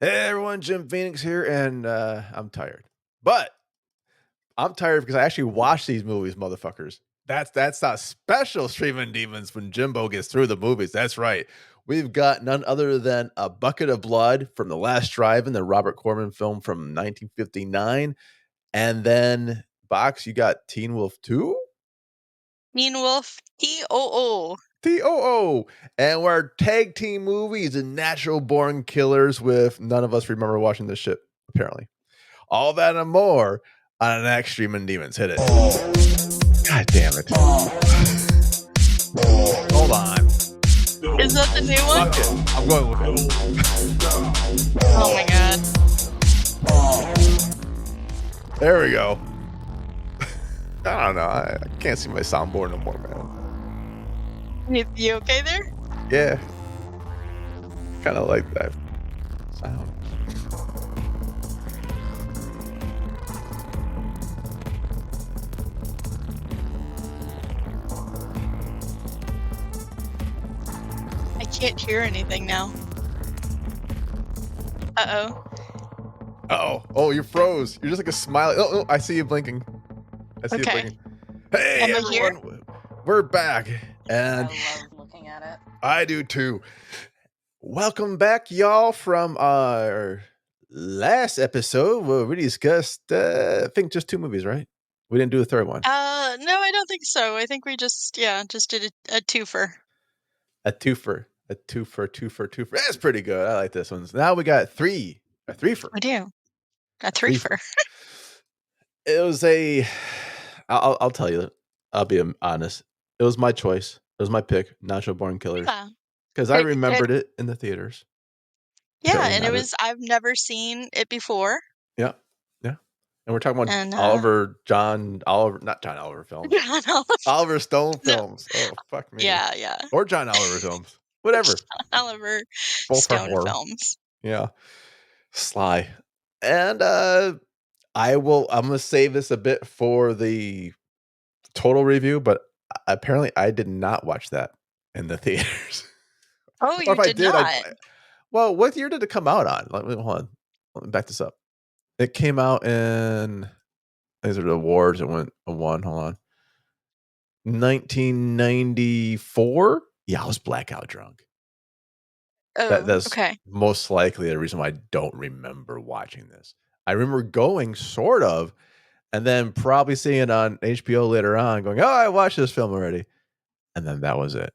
Hey everyone, Jim Phoenix here, and I'm tired. But I'm tired because I actually watch these movies, motherfuckers. That's not special streaming demons when Jimbo gets through the movies. That's right. We've got none other than A Bucket of Blood from The Last Drive-In, the Robert Corman film from 1959. And then, Box, you got Teen Wolf 2? Teen Wolf TOO. TOO. And we're tag team movies and natural born killers with none of us remember watching this shit, apparently. All that and more on an Axe Streaming Demons. Hit it. God damn it. Hold on. Is that the new one? Fuck it. I'm going with it. Oh my god. There we go. I don't know. I can't see my soundboard no more, man. You okay there? Yeah. Kind of like that sound. I can't hear anything now. Uh-oh. Uh-oh. Oh, you froze. You're just like a smiley. Oh, I see you blinking. I see you blinking. Hey, Am I everyone. here? We're back. And I love looking at it. I do too. Welcome back, y'all, from our last episode where we discussed, I think, just 2 movies, right? We didn't do a third one. No, I don't think so. I think we just did a twofer. A twofer. That's pretty good. I like this one. So now we got a threefer. We do. A threefer. It was I'll tell you, I'll be honest. It was my choice. It was my pick, Natural Born Killers. Yeah. Because I remembered it in the theaters. Yeah, and I've never seen it before. Yeah. And we're talking about not John Oliver films. John Oliver. Oliver Stone films. No. Oh, fuck me. Yeah. Or John Oliver films. Whatever. John Oliver Both Stone films. Yeah. Sly. And I'm going to save this a bit for the total review, but apparently I did not watch that in the theaters. Oh, you did not? Well, what year did it come out on? Hold on. Let me back this up. It came out in, these are the awards. It won. Hold on. 1994? Yeah, I was blackout drunk. Oh, that's okay. most likely the reason why I don't remember watching this. I remember going, sort of, and then probably seeing it on HBO later on, going, oh, I watched this film already. And then that was it.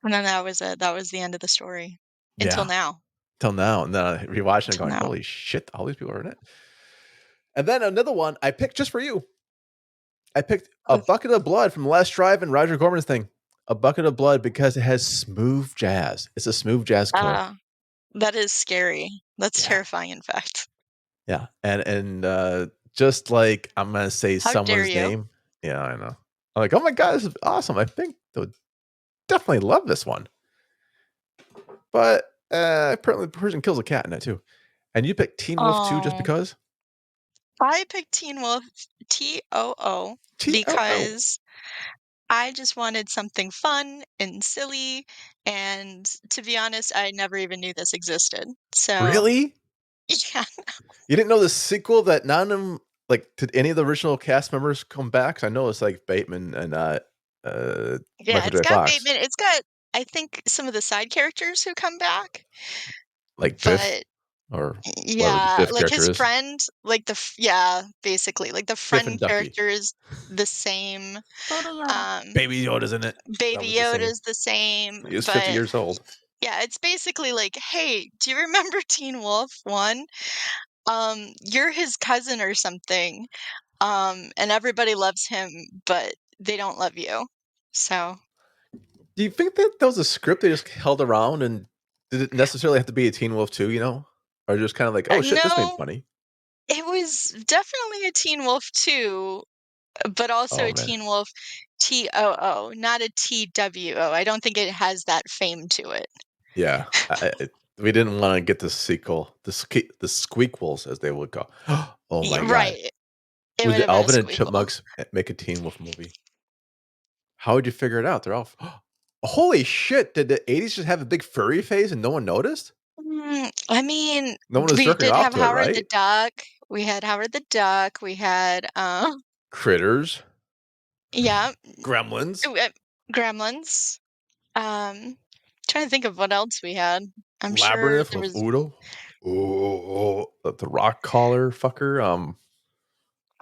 And then that was it. That was the end of the story. Until now. Till now. And then I rewatched it going, holy shit, all these people are in it. And then another one I picked just for you. I picked A Bucket of Blood from Last Drive-In, Roger Corman's thing. A Bucket of Blood because it has smooth jazz. It's a smooth jazz killer. That is scary. That's terrifying, in fact. Yeah. And just like I'm going to say someone's name. Yeah, I know. I'm like, oh my God, this is awesome. I think they would definitely love this one. But apparently the person kills a cat in that too. And you picked Teen Wolf 2 just because? I picked Teen Wolf TOO because I just wanted something fun and silly. And to be honest, I never even knew this existed. So really? Yeah. You didn't know the sequel that none of them, like, did any of the original cast members come back? 'Cause I know it's like Bateman and it's got Bateman. It's got, I think, some of the side characters who come back. Like Biff? Or like his friend, like basically, like the friend character is the same. Baby Yoda's in it. Baby Yoda's the same. He was 50 years old. Yeah, it's basically like, hey, do you remember Teen Wolf 1? You're his cousin or something. And everybody loves him, but they don't love you. So do you think that was a script they just held around, and did it necessarily have to be a Teen Wolf 2, you know? Or just kind of like, oh shit, this made funny? It was definitely a Teen Wolf 2, but also a Teen Wolf TOO, not a TWO. I don't think it has that fame to it. Yeah. We didn't want to get the sequel, the squeakquels, as they would call. Oh my God. Right. Would the Alvin and Chipmunks make a Teen Wolf movie? How would you figure it out? They're all, holy shit, did the 80s just have a big furry phase and no one noticed? I mean, No one was we jerking did off have to it, Howard the right? Duck. We had Howard the Duck. We had, Critters, yeah, Gremlins, Gremlins. Trying to think of what else we had. I'm sure Labyrinth there of was. Udo. Oh, the rock collar fucker.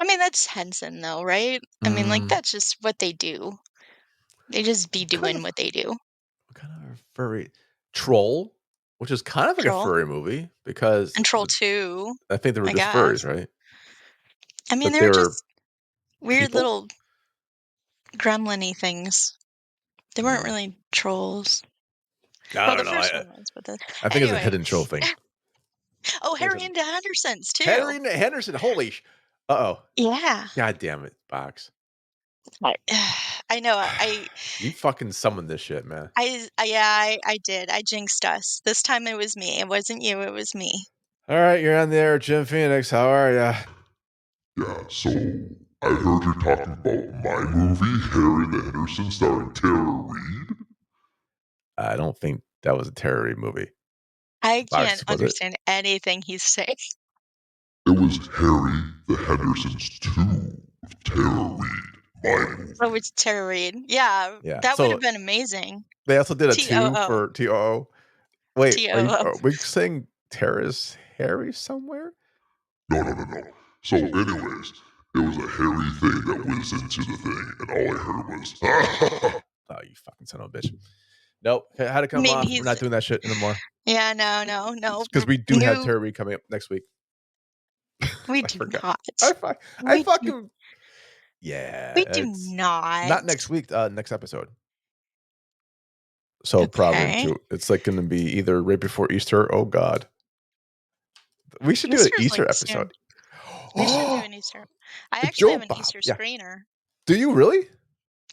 I mean, that's Henson, though, right? I mean, like, Mm, that's just what they do. They just be what kind doing of what they do. furry Troll, which is kind of like a Troll furry movie because and Troll 2, I think they were I just furries, guess. right? I mean, But they they were were just weird people. little gremlin-y things. They weren't Mm, really trolls. I Well, the don't know. first one was, but the I think it's a anyway. hidden troll thing. Oh, I think it's Harry hidden. and the Hendersons too. Henry Henderson. Holy Uh-oh. Yeah. God damn it, Box. I I know. You fucking summoned this shit, man. Yeah, I did. I jinxed us. This time it was me. It wasn't you. It was me. All right, you're on the air, Jim Phoenix. How are ya? Yeah, so I heard you're talking about my movie, Harry and the Hendersons, starring Tara Reid. I don't think that was a terror movie. I can't Box, was it? understand anything he's saying. It was Harry the Hendersons 2 with Tara Reid, my movie. Oh, it's Tara Reid. Yeah, Yeah. that would have So been amazing. they also did a 2 TOO. for TOO. Wait, TOO. are we saying Terrace Harry somewhere? No. So anyways, it was a Harry thing that whizzed into the thing, and all I heard was, Oh, you fucking son of a bitch. Nope. Had to I come mean, off. We're he's not doing that shit anymore. yeah, no. Because we do have New Terry Reid coming up next week. we I do forgot. not. I We do fucking yeah. we do It's not. not next week. Next episode. So probably in Okay. two. It's like going to be either right before Easter. Oh God, we should do an Easter's like Easter soon. episode. We should do Oh, an Easter. I actually Joe have an Bob. Easter Yeah. screener. Do you really?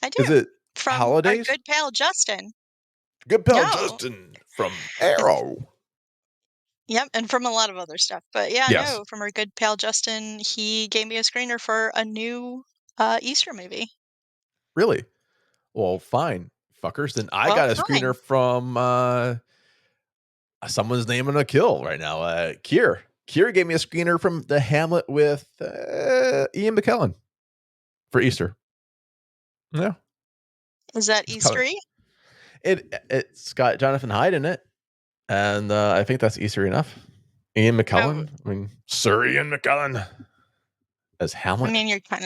I Is do. it From our holidays? good pal Justin. Good pal No. Justin from And Arrow. yep, and from a lot of other stuff. But yeah, Yes. no, from our good pal Justin, he gave me a screener for a new Easter movie. Really? Well, fine, fuckers. Then I Well, got a screener fine. from someone's name in a kill right now. Kier. Kier gave me a screener from the Hamlet with Ian McKellen for Easter. Yeah, Is that it's coming. Eastery? It's got Jonathan Hyde in it, and I think that's Easter enough. Ian Oh, McKellen. I mean, Sir Ian McKellen as I Hamlet. mean, you're kind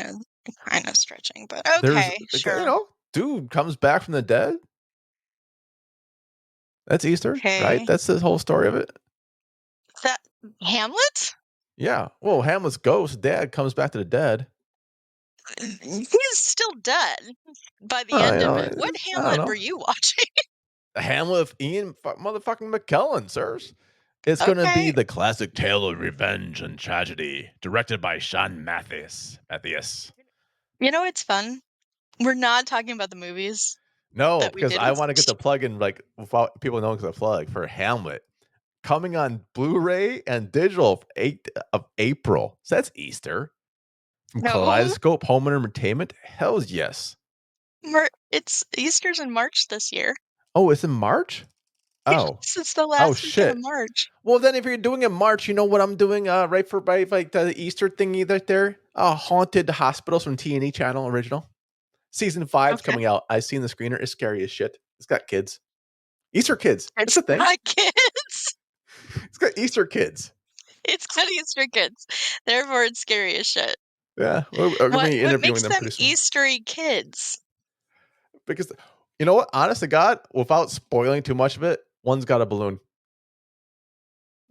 of stretching, but There's, okay, sure. dude comes back from the dead. That's Easter, right? Okay. That's the whole story of it. That Hamlet? Yeah. Well, Hamlet's ghost dad comes back to the dead. He's still dead by the I end of it. What don't Hamlet know. were you watching? Hamlet of Ian motherfucking McKellen, sirs. It's going to be Okay. the classic tale of revenge and tragedy, directed by Sean Mathias. You know, it's fun. We're not talking about the movies No, that we because did I with want to get the plug in, like, without people knowing the plug for Hamlet coming on Blu-ray and digital 8th of April. So that's Easter. From No, Kaleidoscope Home Entertainment. Hells yes. it's Easter's in March this year. Oh, it's in March? Oh. Yes, it's the Oh last weekend of shit. March. Well, then if you're doing it in March, you know what I'm doing by like the Easter thingy right there? Haunted Hospitals from T&E Channel original. Season 5's Okay. coming out. I seen the screener. It's scary as shit. It's got kids. Easter kids. That's It's a thing. not kids. It's got Easter kids. It's got Easter kids. Therefore, it's scary as shit. Yeah. We're going to be What interviewing makes them them pretty soon. Eastery kids? Because you know what? Honest to God, without spoiling too much of it, one's got a balloon.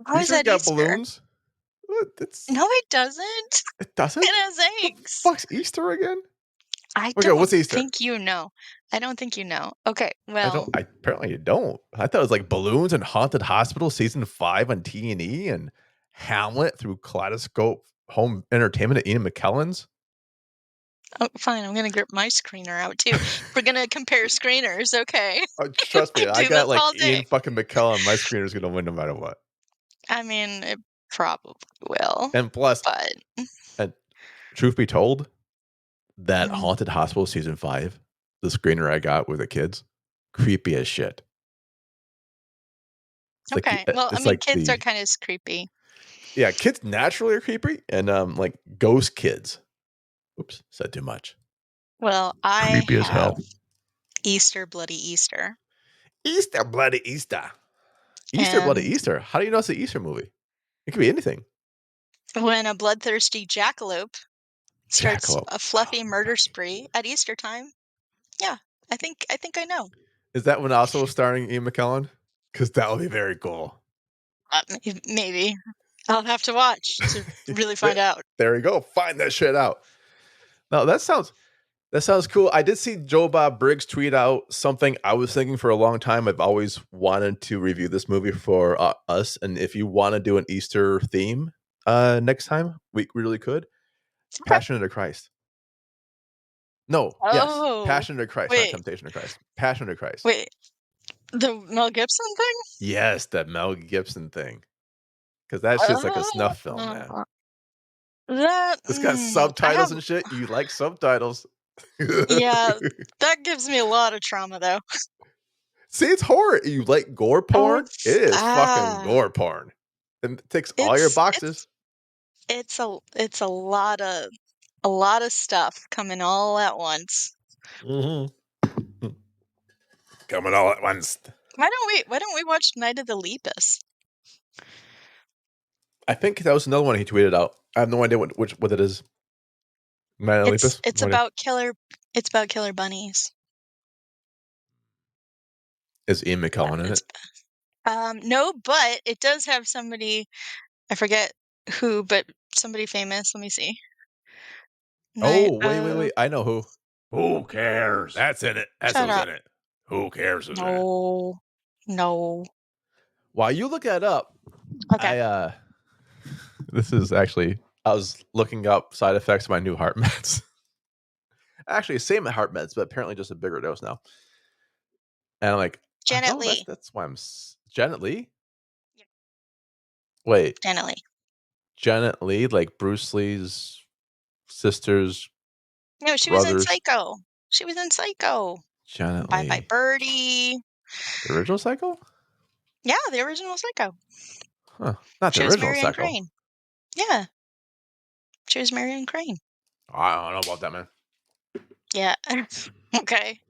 How is Easter's that got Easter? balloons. What? No, it doesn't. It doesn't? It has The eggs. fuck's Easter again? I Okay, don't what's Easter? think you know. I don't think you know. Okay, I don't. well, Apparently you don't. I thought it was like Balloons and Haunted Hospital season 5 on T&E and Hamlet through Kaleidoscope Home Entertainment at Ian McKellen's. oh, fine. I'm gonna grip my screener out too. We're gonna compare screeners, okay? We Trust me, could I do got this like all day. Ian fucking McKellen. My screener's gonna win no matter what. I mean, it probably will, And plus, but and truth be told, that mm, Haunted Hospital season 5, the screener I got with the kids, creepy as shit. Okay. Well, I it's mean, like kids are the kind of creepy. yeah, kids naturally are creepy, and like ghost kids. Oops, said too much. Well, I Creepy as hell. have Easter, Bloody Easter. Easter, bloody Easter. Easter, bloody And Easter. How do you know it's an Easter movie? It could be anything. when a bloodthirsty jackalope starts Jackalope. a fluffy Oh, murder buddy. spree at Easter time, yeah, I think I know. Is that one also starring Ian McKellen? Because that would be very cool. Maybe I'll have to watch to really there, find out. there we go. Find that shit out. No, that sounds cool. I did see Joe Bob Briggs tweet out something I was thinking for a long time. I've always wanted to review this movie for us, and if you want to do an Easter theme next time, we really could. Okay. Passion of the Christ. No, yes, Oh, Passion of the Christ, not wait, Temptation of Christ. Passion of the Christ. wait, the Mel Gibson thing? Yes, that Mel Gibson thing. Because that's just like a snuff film, man. Uh, that It's got I have, subtitles and shit. You like subtitles. yeah, that gives me a lot of trauma though. See, it's horror. You like gore Oh, porn? It is fucking gore porn. It ticks all your it's boxes. it's a lot of stuff coming all at once. Mm-hmm. Coming all at once. Why don't we watch Night of the Lepus? I think that was another one he tweeted out. I have no idea what it is. Man, It's Lepus? it's No idea. about killer bunnies. Is Ian McKellen in It's it? no, but it does have somebody, I forget who, but somebody famous. Let me see. Night Oh, wait, wait, of wait. I know who. Who cares? That's in it. That's Shut who's in up. it. Who cares who's in it? No. No. While you look that up, Okay. this is actually I was looking up side effects of my new heart meds. Actually, same heart meds, but apparently just a bigger dose now. And I'm like, Janet oh, Leigh. that's why I'm Janet Lee. Yep. Wait, Janet Leigh. Janet Lee, like Bruce Lee's sister's No, she was in brothers. Psycho. She was in Psycho. Janet Bye Bye Lee, Birdie. the original Psycho? Yeah, the original Psycho. Huh? Not the She was original Marion Psycho. Crane. Yeah, she was Marion Crane. I don't know about that, man. Yeah. Okay.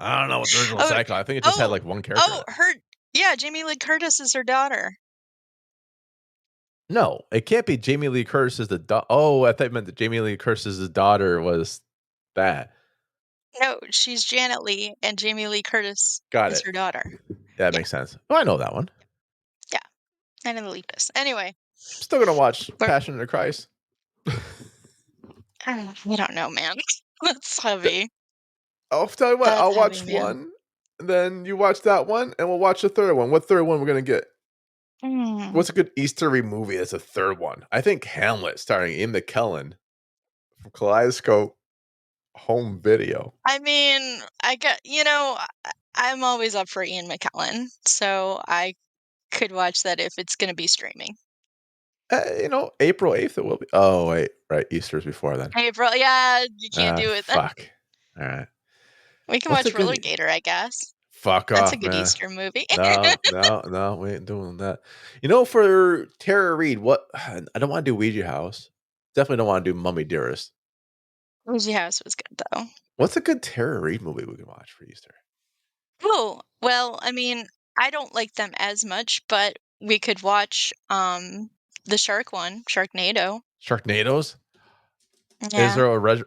I don't know what the original Oh, Psycho. I think it just had like one character in it. yeah, Jamie Lee Curtis is her daughter. No, it can't be Jamie Lee Curtis's the oh, I thought you meant that Jamie Lee Curtis's daughter was that. No, she's Janet Leigh, and Jamie Lee Curtis Got is it. her daughter. That Yeah. makes sense. Oh, I know that one. Yeah. And in the Lepus. Anyway. Still gonna watch We're- Passion of the Christ. I don't know, man. That's heavy. I'll tell you what, That's I'll watch heavy, man. one, and then you watch that one, and we'll watch the third one. What third one we're gonna get? Hmm. What's a good Easter movie that's a third one? I think Hamlet, starring Ian McKellen from Kaleidoscope Home Video. I mean, I'm always up for Ian McKellen, so I could watch that if it's going to be streaming. April 8th it will be. Oh, wait, right. Easter's before then. April, yeah, you can't do it. Fuck. All right. We can What's watch a good- Roller Gator, I guess. Fuck That's a off, good man. Easter movie. No, we ain't doing that. For Tara Reid, I don't want to do Ouija House. Definitely don't want to do Mummy Dearest. Ouija House was good, though. What's a good Tara Reid movie we can watch for Easter? Oh, well, I mean, I don't like them as much, but we could watch the shark one, Sharknado. Sharknadoes? Yeah. Is there a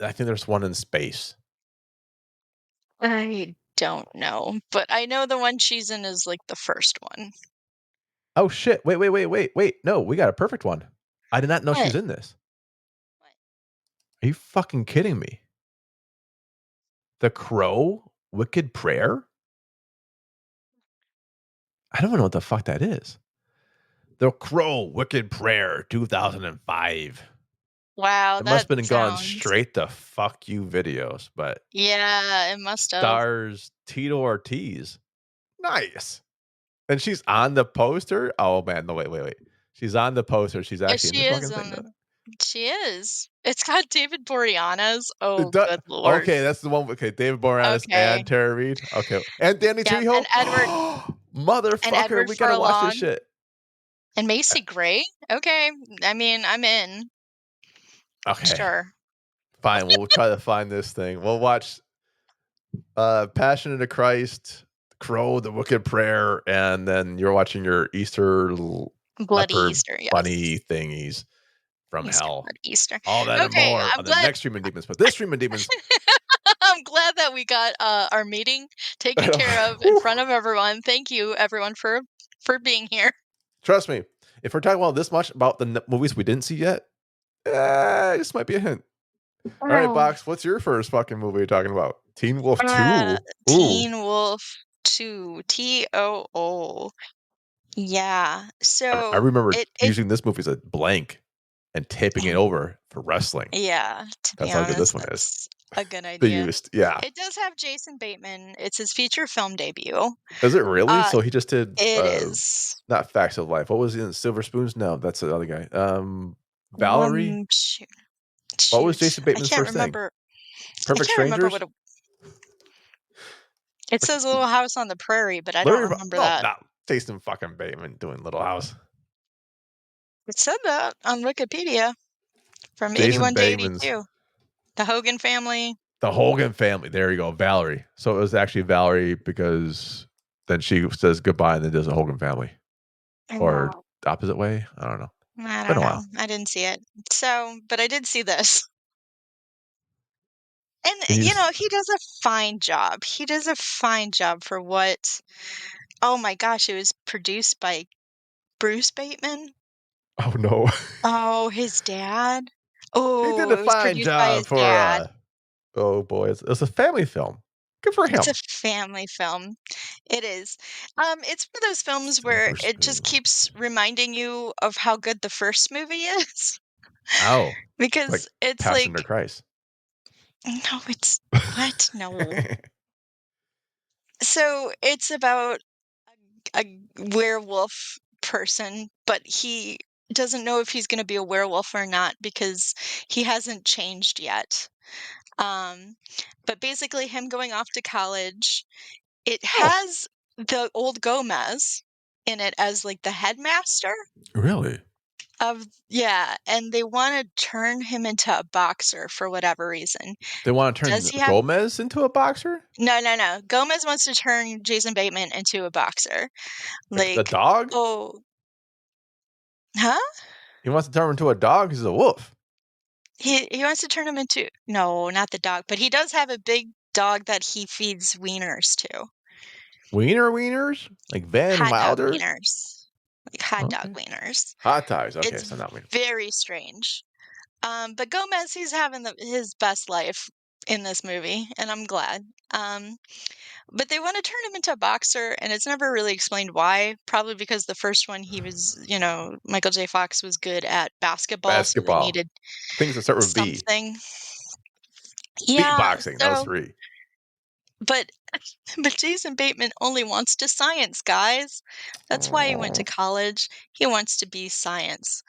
I think there's one in space. I don't know, but I know the one she's in is like the first one. Oh shit! Wait! No, we got a perfect one. I did not know she's What? in this. What? Are you fucking kidding me? The Crow, Wicked Prayer. I don't know what the fuck that is. The Crow, Wicked Prayer, 2005. Wow, It must have that been gone sounds. straight to fuck you videos, but Yeah, it must have. stars Tito Ortiz. Nice. And she's on the poster. Oh man, no, wait. She's on the poster. She's Yeah, actually in she the is fucking thing. on. She is. It's got David Boreanaz. Oh, Duh. good lord. Okay, that's the one. Okay, David Boreanaz Okay. and Tara Reid. Okay, and Danny Yeah, Trejo. and Edward. And Motherfucker, Edward we gotta watch this Furlong. shit. And Macy Gray? Okay. I mean, I'm in. Okay. Sure. Fine, we'll try to find this thing. We'll watch Passion of the Christ, Crow, The Wicked Prayer, and then you're watching your Easter Bloody leopard Easter, bunny yes. thingies from Easter, hell. Bloody Easter. All that and Okay, more I'm on the glad next Stream of Demons. But this Stream of Demons, I'm glad that we got our meeting taken care of in whew, front of everyone. Thank you, everyone, for being here. trust me, if we're talking about this much about the movies we didn't see yet, this might be a hint. All right, Box, what's your first fucking movie you're talking about? Teen Wolf 2. Ooh. Teen Wolf 2. TOO. Yeah. I So remember it using this movie as a blank and taping it over for wrestling. yeah, to be That's how good this honest, one is. that's a good They idea. used, yeah. It does have Jason Bateman. It's his feature film debut. Is it really? So he just did It is. not Facts of Life. What was he in Silver Spoons? No, that's the other guy. Valerie. Shoot. What was Jason I Bateman's can't first thing? remember. Perfect I can't remember Strangers? what it says. Little House on the Prairie, but I don't remember No, that. not Jason fucking Bateman doing Little House. It said that on Wikipedia from Jason 81 to Bateman's 82. The Hogan family. The Hogan family. There you go, Valerie. So it was actually Valerie because then she says goodbye and then does a Hogan family. Or the opposite way? I don't know. I Been don't a know. while. I didn't see it. So, but I did see this. And, Can you he does a fine job. He does a fine job for what. Oh my gosh, it was produced by Bruce Bateman. Oh no. Oh, his dad. He Oh, did a it was fine produced by job his for dad. oh boy, it's a family film. Good for It's him. a family film. It is. It's one of those films where Silver it just Spoon. keeps reminding you of how good the first movie is. Oh, like Because it's Passion to like, Christ. no, it's what? No. So it's about a werewolf person, but he doesn't know if he's going to be a werewolf or not because he hasn't changed yet. But basically, him going off to college, it Oh, has the old Gomez in it as like the headmaster really? of, yeah, and they want to turn him into a boxer for whatever reason. They want to Does turn he have Gomez into a boxer? No, no, no. Gomez wants to turn Jason Bateman into a boxer. Like the Like, dog? oh, huh? He wants to turn him into a dog. He's a wolf. He wants to turn him into no, not the dog, but he does have a big dog that he feeds wieners to. Wieners? Like Van Hot dog Wilder? wieners. Like hot dog Okay. wieners. Hot ties. Okay, It's so not wiener. very strange. But Gomez, he's having his best life in this movie, and I'm glad. But they want to turn him into a boxer, and it's never really explained why. Probably because the first one he was, Michael J. Fox was good at basketball, so they Basketball. needed Things that start with B. something. Yeah, Beatboxing. That was so 3. but but Jason Bateman only wants to science, guys. That's why he went to Oh. college. He wants to be science.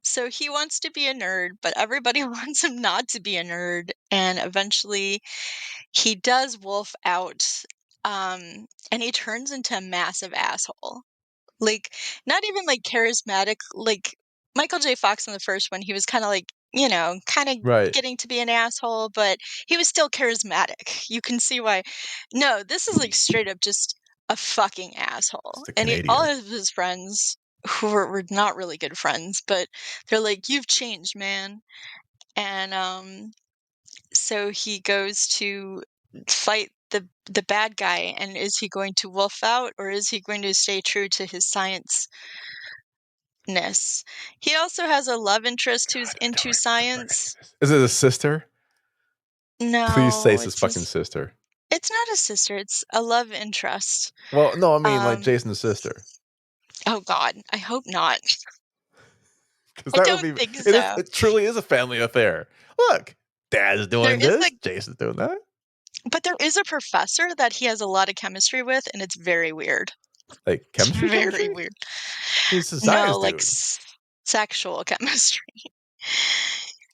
So he wants to be a nerd, but everybody wants him not to be a nerd, and eventually he does wolf out, and he turns into a massive asshole. Like, not even like charismatic, like Michael J. Fox in the first one, he was kind of like, kind of Right. getting to be an asshole, but he was still charismatic. You can see why. No, this is like straight up just a fucking It's asshole. the And all Canadian. of his friends, who were not really good friends, but they're like, "You've changed, man." And so he goes to fight the bad guy, and is he going to wolf out, or is he going to stay true to his science ness? He also has a love interest who's God, I into don't remember any science. of this. Is it a sister? Please say No, it's his fucking sister. it's not a sister, it's a love interest. Well, no, I mean like Um, Jason's sister. oh god, I hope not. Because I that would don't be think so. it truly is a family affair. Look, Dad's There doing is this, a Jason's doing that. but there is a professor that he has a lot of chemistry with, and it's very weird. Like It's chemistry, very chemistry? weird. He's a No, science like dude. sexual chemistry. Wait,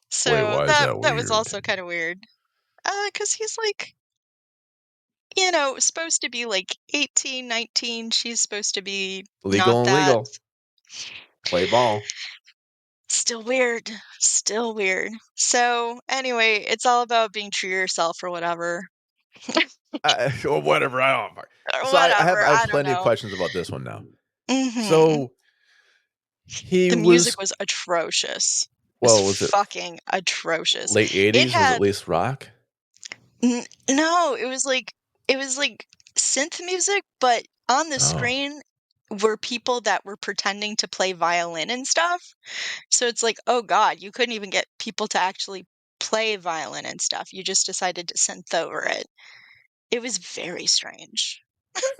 So why is that that that was weird? also kind of weird. 'Cause he's like supposed to be like 18, 19. She's supposed to be Legal not and that. legal. Play ball. Still weird. Still weird. So, anyway, it's all about being true to yourself or whatever. Or whatever. I don't know. Or So whatever. I have I don't plenty of know. questions about this one now. Hmm. So he The music was, was atrocious. It was well, was it fucking atrocious. late It 80s? Was it at had least rock? no, it was like synth music, but on the Oh, screen were people that were pretending to play violin and stuff. So it's like, oh God, you couldn't even get people to actually play violin and stuff. You just decided to synth over it. It was very strange.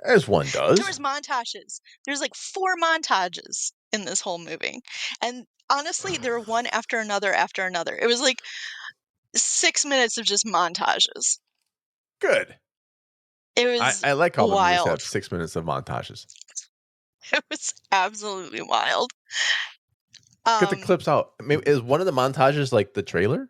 as one There does. was montages. There's like 4 montages in this whole movie. And honestly, they were one after another after another. It was like 6 minutes of just montages. Good. It was I like how the movies wild. have 6 minutes of montages. It was absolutely wild. Get the Um, clips out. Maybe is one of the montages like the trailer?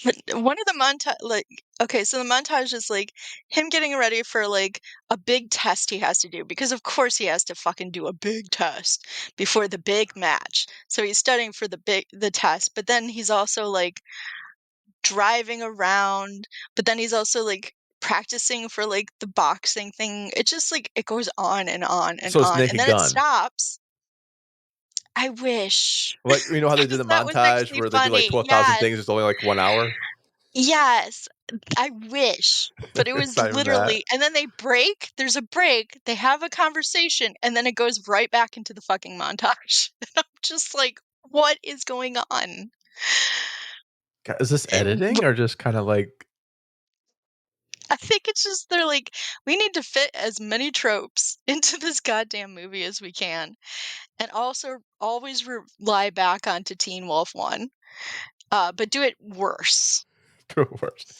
but one of the okay, so the montage is like him getting ready for like a big test he has to do because of course he has to fucking do a big test before the big match. So he's studying for the test, but then he's also like driving around, but then he's also like practicing for like the boxing thing. It just like it goes on and on and So it's on, and Naked then it Gun. stops. I wish. Like, you know how they do 'Cause the that was montage actually where they do like funny. 12,000 Yes. things, it's only like 1 hour? Yes. I wish. But it It's was not even that. literally and then they break, there's a break, they have a conversation, and then it goes right back into the fucking montage. And I'm just like, "What is going on?" Is this It editing or just kinda like I think it's just they're like, "We need to fit as many tropes into this goddamn movie as we can, and also always rely back onto Teen Wolf 1, but do it worse." the worst?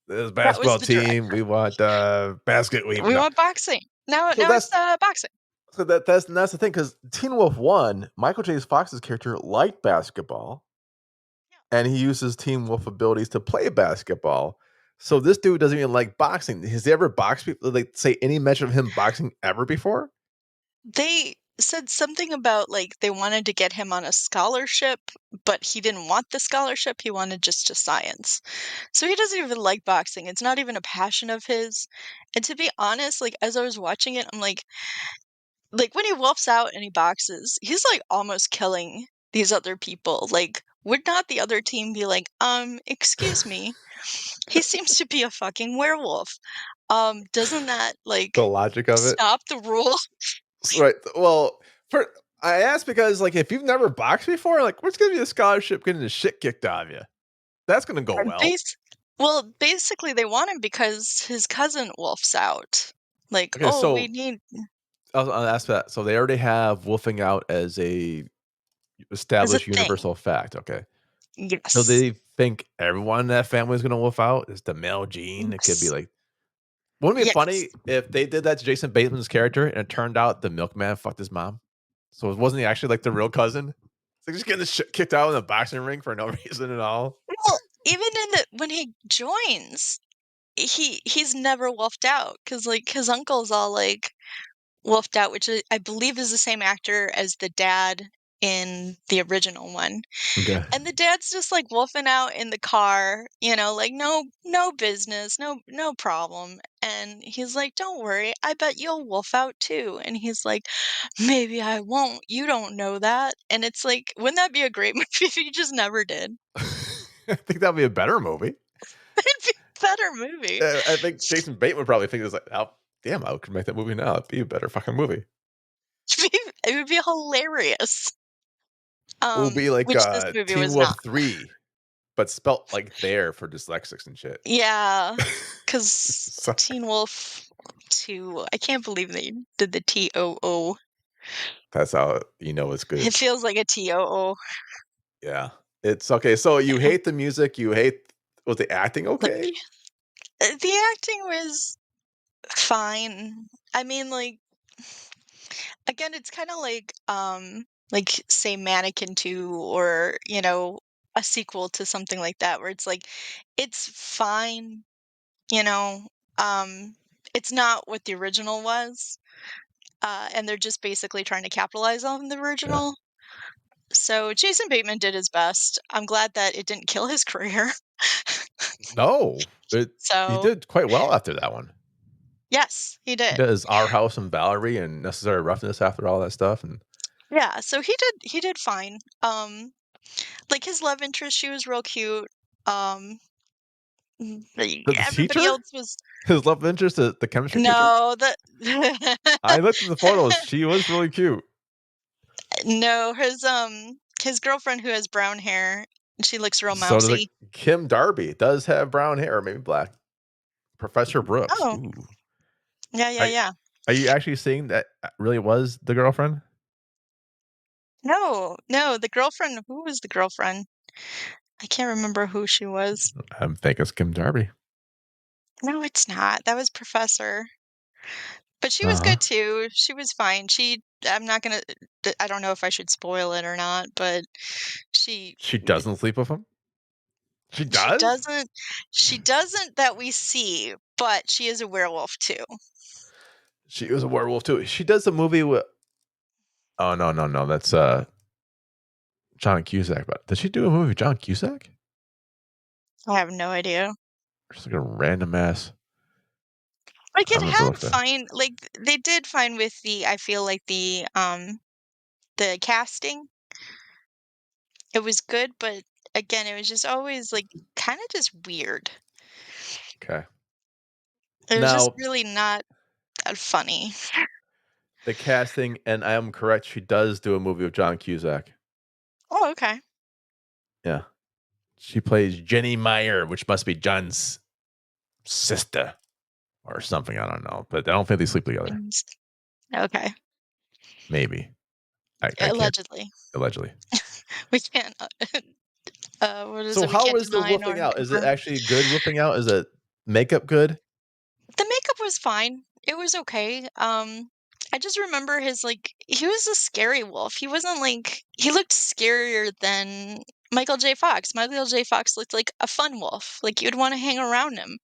This That was basketball the team, director. we want, basket weave We no. want boxing. Now So now it's, boxing. that's the thing, because Teen Wolf 1, Michael J. Fox's character liked basketball, and he uses Teen Wolf abilities to play basketball. So this dude doesn't even like boxing. Has he ever boxed people, like, say any mention of him boxing ever before? They said something about, like, they wanted to get him on a scholarship, but he didn't want the scholarship, he wanted just a science. So he doesn't even like boxing, it's not even a passion of his, and to be honest, like, as I was watching it, I'm like, when he wolfs out and he boxes, he's, like, almost killing these other people, like, would not the other team be like, excuse me, he seems to be a fucking werewolf. Doesn't that, The like, logic of it? stop the rule? Right. Well, for I asked because, like, if you've never boxed before, like, what's gonna be a scholarship getting the shit kicked out of you? That's gonna go well. Basically, they want him because his cousin wolfs out. Like, Okay, "Oh, we so need" I'll ask that. So they already have wolfing out as a as a established thing. universal fact. Okay. So Yes. they think everyone in that family is gonna wolf out? Is the male gene? It could be Yes. like, wouldn't it be Yes. funny if they did that to Jason Bateman's character and it turned out the milkman fucked his mom? So it wasn't he actually like the real cousin? It's like just getting the shit kicked out in the boxing ring for no reason at all. Well, even in the when he joins, he's never wolfed out because like, his uncle's all, like, wolfed out, which I believe is the same actor as the dad in the original one. Okay. And the dad's just, like, wolfing out in the car, like, "No business, no problem." And he's like, "Don't worry, I bet you'll wolf out too." And he's like, "Maybe I won't, you don't know that." And it's like, wouldn't that be a great movie if you just never did? I think that'd be a better movie. It'd be a better movie. I think Jason Bateman would probably think it's like, oh, damn, I could make that movie now. It'd be a better fucking movie. It would be hilarious. It will be like Which this movie Teen was Wolf not. 3, but spelt like there for dyslexics and shit. Yeah, because So Teen Wolf 2, I can't believe they did the TOO. that's how you know it's good. It feels like a TOO. Yeah. It's okay. So you hate the music, you hate, was the acting Like, okay? the acting was fine. I mean, like, again, it's kinda like, say, Mannequin 2 or, a sequel to something like that where it's like, it's fine, you know, it's not what the original was, and they're just basically trying to capitalize on the Yeah. original. So Jason Bateman did his best. I'm glad that it didn't kill his career. No, he So did quite well after that one. yes, he He did. does Our House and Valerie and Necessary Roughness after all that stuff, and Yeah, so he did fine. Like his love interest, she was real cute. Um, the everybody teacher, else was his love interest, the chemistry teacher. no, the I looked at the photos; she was really cute. no, his girlfriend who has brown hair, she looks real So does mousy. Kim Darby does have brown hair, or maybe black. Professor Brooks. Oh, Ooh, yeah, yeah, are, yeah. are you actually seeing that really was the girlfriend? No, no, the girlfriend. Who was the girlfriend? I can't remember who she was. I'm thinking it's Kim Darby. No, it's not. That was Professor. But she was Uh-huh. good too. She was fine. I'm not gonna. I don't know if I should spoil it or not, but she She doesn't sleep with him. She she does. doesn't she doesn't that we see, but she is a werewolf too. She was a werewolf too. She does the movie with. Oh no, that's John Cusack. But did she do a movie with John Cusack? I have no idea. Just like a random ass. Like I'm it gonna go had with that. fine. Like they did fine with the. I feel like the casting. It was good, but again, it was just always like kind of just weird. Okay. It was just Now really not that funny. the casting, and I am correct. She does do a movie with John Cusack. Oh, okay. Yeah. She plays Jenny Meyer, which must be John's sister or something. I don't know, but I don't think they sleep together. Okay. Maybe. I can't. Allegedly. Allegedly. We can't. What is So it? We how can't is the deny whooping nor out? Is it confirm. actually good whooping out? Is it makeup good? The makeup was fine. It was okay. I just remember he was a scary wolf. He wasn't like he looked scarier than Michael J. Fox. Michael J. Fox looked like a fun wolf. Like you'd want to hang around him.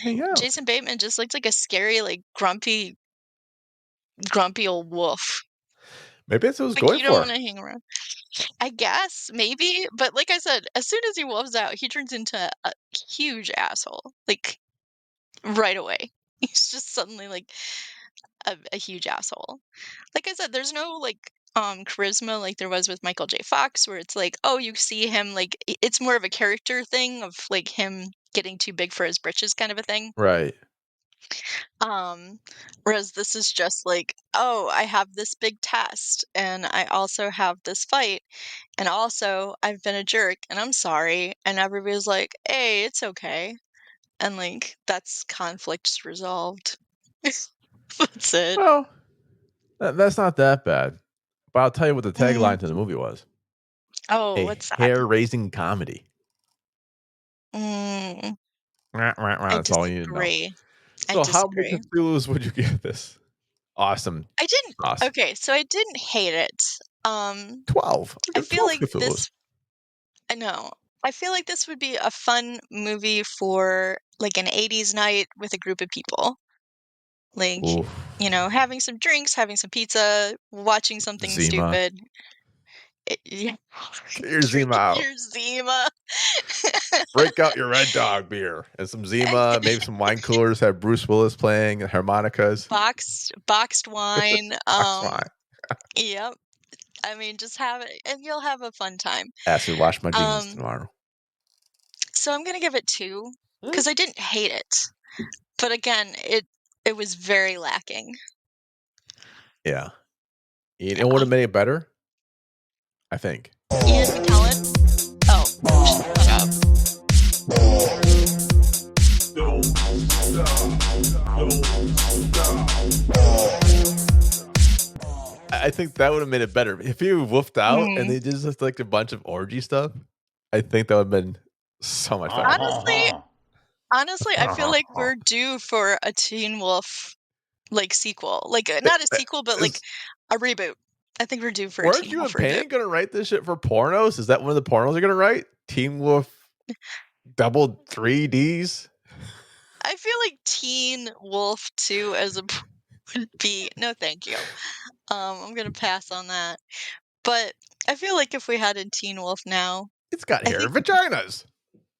Hang out. Jason Bateman just looked like a scary, like grumpy old wolf. Maybe that's what I was Like going you don't for. want to hang around. I guess maybe, but like I said, as soon as he wolves out, he turns into a huge asshole. Like right away. He's just suddenly like a huge asshole. Like I said, there's no like charisma like there was with Michael J. Fox, where it's like, oh, you see him like it's more of a character thing of like him getting too big for his britches kind of a thing. Right. Um, whereas this is just like, oh, I have this big test and I also have this fight and also I've been a jerk and I'm sorry. And everybody's like, hey, it's okay. And like that's conflicts resolved. That's it. Well, that's not that bad. But I'll tell you what the Mm. tagline to the movie was: Oh, a what's that? hair-raising comedy. Mm, I That's all you need to know. disagree. I So, how many disagree. Cthulhu's would you give this? Awesome I didn't sauce. okay, so I didn't hate it. 12. I'll I give feel 12 like Cthulhu's. this I know. I feel like this would be a fun movie for like an 80s night with a group of people. Like, Oof. having some drinks, having some pizza, watching something Zima. stupid. Yeah. Get your Zima Drinking out. your Zima. Break out your Red Dog beer and some Zima, maybe some wine coolers, have Bruce Willis playing harmonicas. Boxed wine. That's fine. Yep. I mean, just have it and you'll have a fun time. Acid wash my jeans Um, tomorrow. so I'm gonna give it 2 Hmm? because I didn't hate it. But again, it was very lacking. Yeah. You know what would Yeah. have made it better? I think. Ian McKellen. Oh, shut up. I think that would have made it better. If you woofed out and Mm. they just looked like a bunch of orgy stuff, I think that would have been so much better. Honestly, I feel like we're due for a Teen Wolf like sequel. Like not a sequel, but like a reboot. I think we're due for a Weren't Teen you Wolf and reboot. Payne gonna write this shit for pornos? Is that one of the pornos you're gonna write? Teen Wolf double 3Ds? I feel like Teen Wolf 2 as a would be no, thank you. I'm gonna pass on that. But I feel like if we had a Teen Wolf now, It's got I hairy think vaginas.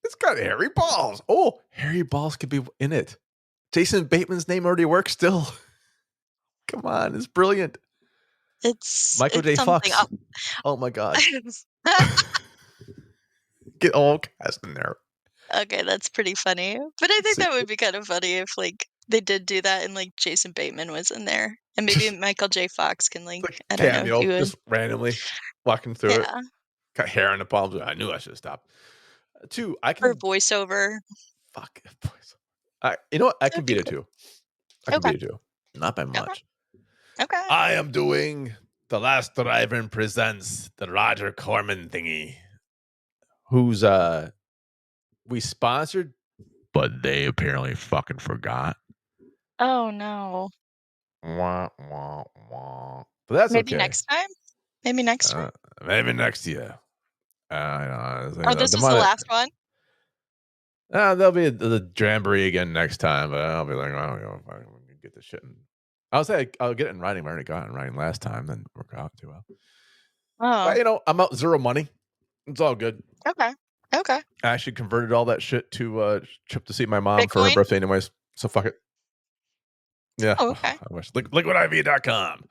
It's got hairy balls. Oh, hairy balls could be in it. Jason Bateman's name already works still. Come on, it's brilliant. Michael it's J. something Fox. up. Oh my god. Get all cast in there. Okay, that's pretty funny. But I think that would be kind of funny if like they did do that and like Jason Bateman was in there. And maybe Michael J. Fox can like Like I don't know, cameo, do it. just randomly walking through it. Yeah. Got hair on the palms. I knew I should have stopped. Two, I Or can voiceover. fuck. You know what? I can That'd be beat it cool. too. I can Okay. beat it too. Not by Okay. much. Okay. I am doing The Last Driver Presents the Roger Corman thingy. Who's we sponsored, but they apparently fucking forgot. Oh no. Wah, wah, wah. But that's Maybe okay. next time? Maybe next time? Maybe next year. Oh, this was the last one? There'll be the jamboree again next time, but I'll be like, oh, you know, if I can get this shit in. I'll say I'll get it in writing. I already got it in writing last time, then work out too well. Oh. But you know, I'm out zero money. It's all good. Okay. Okay. I actually converted all that shit to trip to see my mom for her Bitcoin? birthday, anyways. So fuck it. Yeah, Oh, okay. I wish. Liquidiv.com.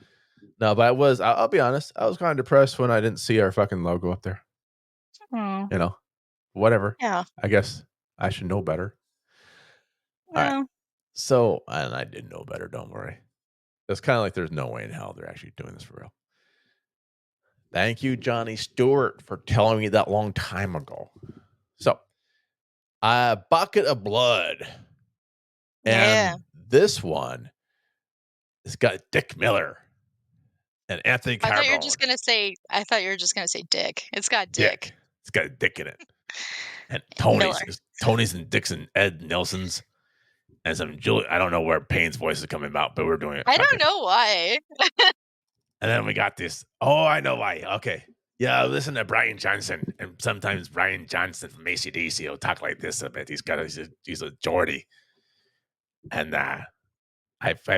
No, but I'll be honest. I was kind of depressed when I didn't see our fucking logo up there. Oh. You know, whatever. Yeah. I guess I should know better. All right. Well, So, and I did know better. Don't worry. It's kind of like there's no way in hell they're actually doing this for real. Thank you, Johnny Stewart, for telling me that long time ago. So, a bucket of blood. yeah. And this one has got Dick Miller and Anthony I thought you were Carbone. just gonna say dick. It's got dick. It's got a dick in it. And Miller. Tony's and Dick's and Ed Nelson's. And some Julie. I don't know where Payne's voice is coming out, but we're doing it. I don't know why. And then we got this. Oh, I know why. Okay. Yeah, listen to Brian Johnson. And sometimes Brian Johnson from AC/DC will talk like this a bit. He's a Geordie. And I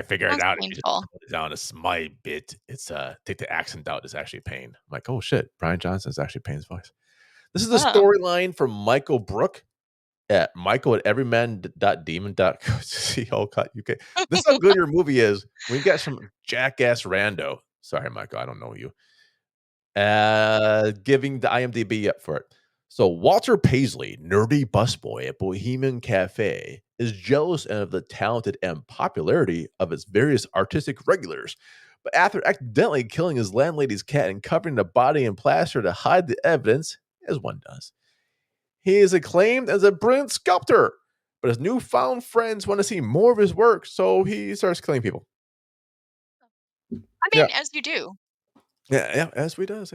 figured Sounds out painful. it's down a my bit. It's take the accent out is actually Payne. I'm like, oh shit, Brian Johnson is actually Payne's voice. This is the storyline from Michael Brook at michael@everyman.demon.co.uk. This is how good your movie is. We got some jackass rando. Sorry, Michael, I don't know you. Giving the IMDb up for it. So Walter Paisley, nerdy busboy at Bohemian Cafe, is jealous of the talented and popularity of its various artistic regulars. But after accidentally killing his landlady's cat and covering the body in plaster to hide the evidence, as one does, he is acclaimed as a brilliant sculptor. But his newfound friends want to see more of his work, so he starts killing people. I mean, as you do. Yeah, as we does.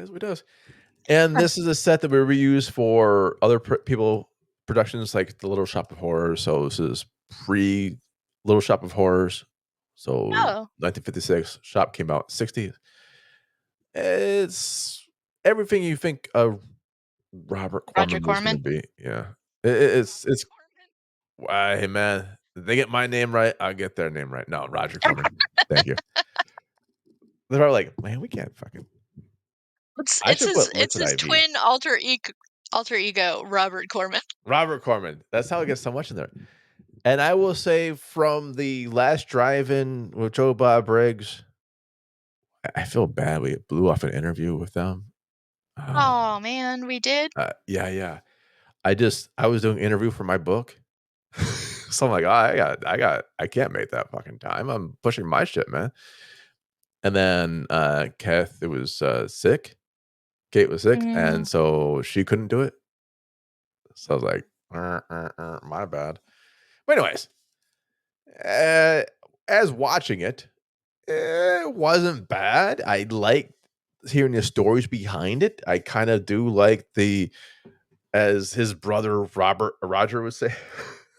And this is a set that we reuse for other people productions like the Little Shop of Horrors. So this is pre Little Shop of Horrors. So 1956, Shop came out 60. It's everything you think a Robert Corman was going to be. Yeah, it's. Hey man, they get my name right, I'll get their name right. No, Roger Corman. Thank you. They're all like, man, we can't fucking. It's his twin alter ego, Robert Corman. Robert Corman. That's how it gets so much in there. And I will say, from the last drive-in with Joe Bob Briggs, I feel bad. We blew off an interview with them. Oh man, we did. Yeah. I was doing an interview for my book, so I'm like, I can't make that fucking time. I'm pushing my shit, man. And then Kath, it was sick. Kate was sick, and so she couldn't do it. So I was like, my bad. But anyways, as watching it wasn't bad. I liked hearing the stories behind it. I kind of do like as his brother Roger would say.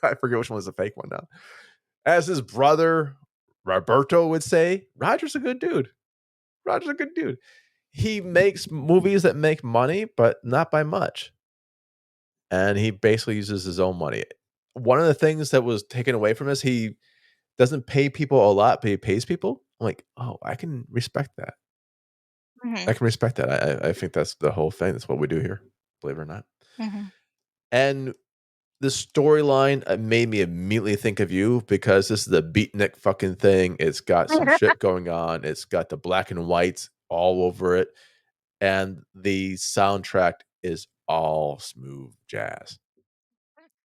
I forget which one was the fake one now. As his brother Roberto would say, Roger's a good dude. He makes movies that make money, but not by much. And he basically uses his own money. one of the things that was taken away from us, he doesn't pay people a lot, but he pays people. I'm like, oh, I can respect that. Mhm. I can respect that. I think that's the whole thing. That's what we do here, believe it or not. Mhm. And the storyline made me immediately think of you because this is a beatnik fucking thing. It's got some shit going on. It's got the black and whites all over it. And the soundtrack is all smooth jazz.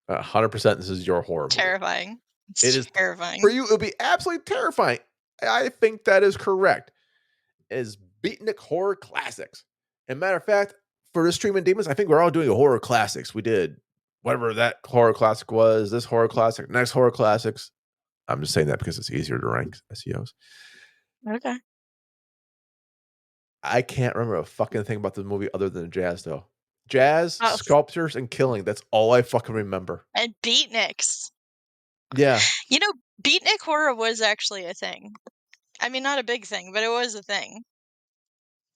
100% this is your horror movie. Terrifying. It It's is for terrifying. you, it would be absolutely terrifying. I think that is correct. Is beatnik horror classics. And matter of fact, for this Streaming Demons, I think we're all doing a horror classics. We did whatever that horror classic was, this horror classic, next horror classics. I'm just saying that because it's easier to rank SEOs. Okay. I can't remember a fucking thing about the movie other than jazz, though. Jazz, Oh, sculptures, and killing. That's all I fucking remember. and beatniks. Yeah. You know, beatnik horror was actually a thing. I mean, not a big thing, but it was a thing.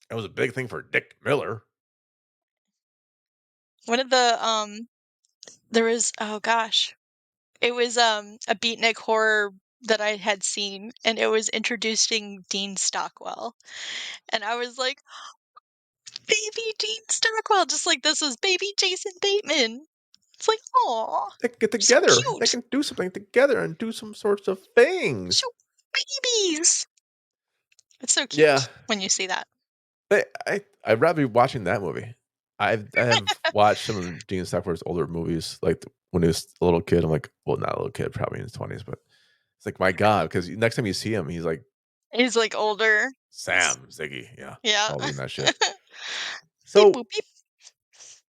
It was a big thing for Dick Miller. One of the there was, oh gosh, it was a beatnik horror that I had seen, and it was introducing Dean Stockwell, and I was like, baby Dean Stockwell, just like this was baby Jason Bateman. It's like, aw, They can get so together. They cute, can do something together and do some sorts of things. so babies. It's so cute Yeah. when you see that. I'd rather be watching that movie. I have watched some of Gene Stockwell's older movies, like when he was a little kid. I'm like, well, not a little kid, probably in his 20s, but it's like, my God, because next time you see him, he's like He's like older. Sam Ziggy. Yeah. Yeah. All in that shit. Beep So boop beep.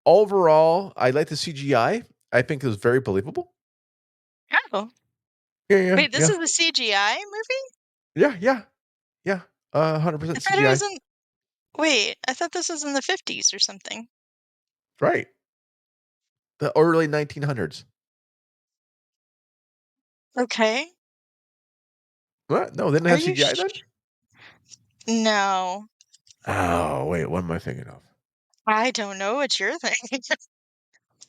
overall, I like the CGI. I think it was very believable. Oh. Yeah. Wait, this is the CGI movie? Yeah. 100% I thought it CGI. was in. Wait, I thought this was in the 50s or something. Right. The early 1900s. Okay. What? No, they didn't Are have you CGI then? No. Oh, wait, what am I thinking of? I don't know what you're thinking.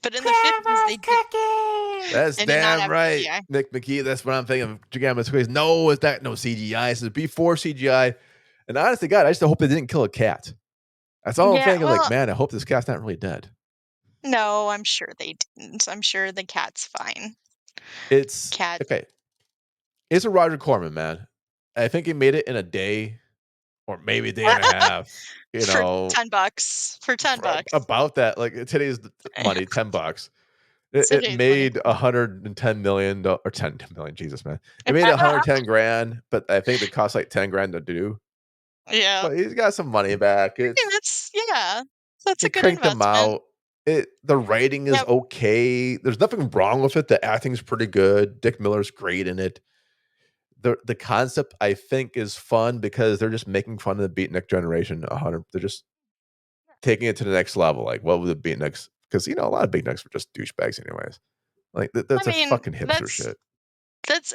But in the 50s, they did. That's They did not damn have right, CGI. Nick McKee. That's what I'm thinking of. Gigantic Squeeze. No, is that no CGI? This is before CGI. And honestly, God, I just hope they didn't kill a cat. That's all I'm Yeah, thinking. well, Like, man, I hope this cat's not really dead. no, I'm sure they didn't. I'm sure the cat's fine. It's Cat. okay. It's a Roger Corman, man. I think he made it in a day or maybe a day and a half. You For know, $10. For $10. about that. Like today's money, $10. It Today's money. made $110 million or 10 million. Jesus, man. It made 110 grand, but I think it cost like 10 grand to do. Yeah. But he's got some money back. I mean, that's He a good cranked them investment. out. The writing is Yep. okay. There's nothing wrong with it. The acting's pretty good. Dick Miller's great in it. The concept I think is fun because they're just making fun of the beatnik generation. They're just taking it to the next level. Like, what would the beatniks? Because a lot of beatniks were just douchebags, anyways. Like that's I a mean, fucking hipster shit. that's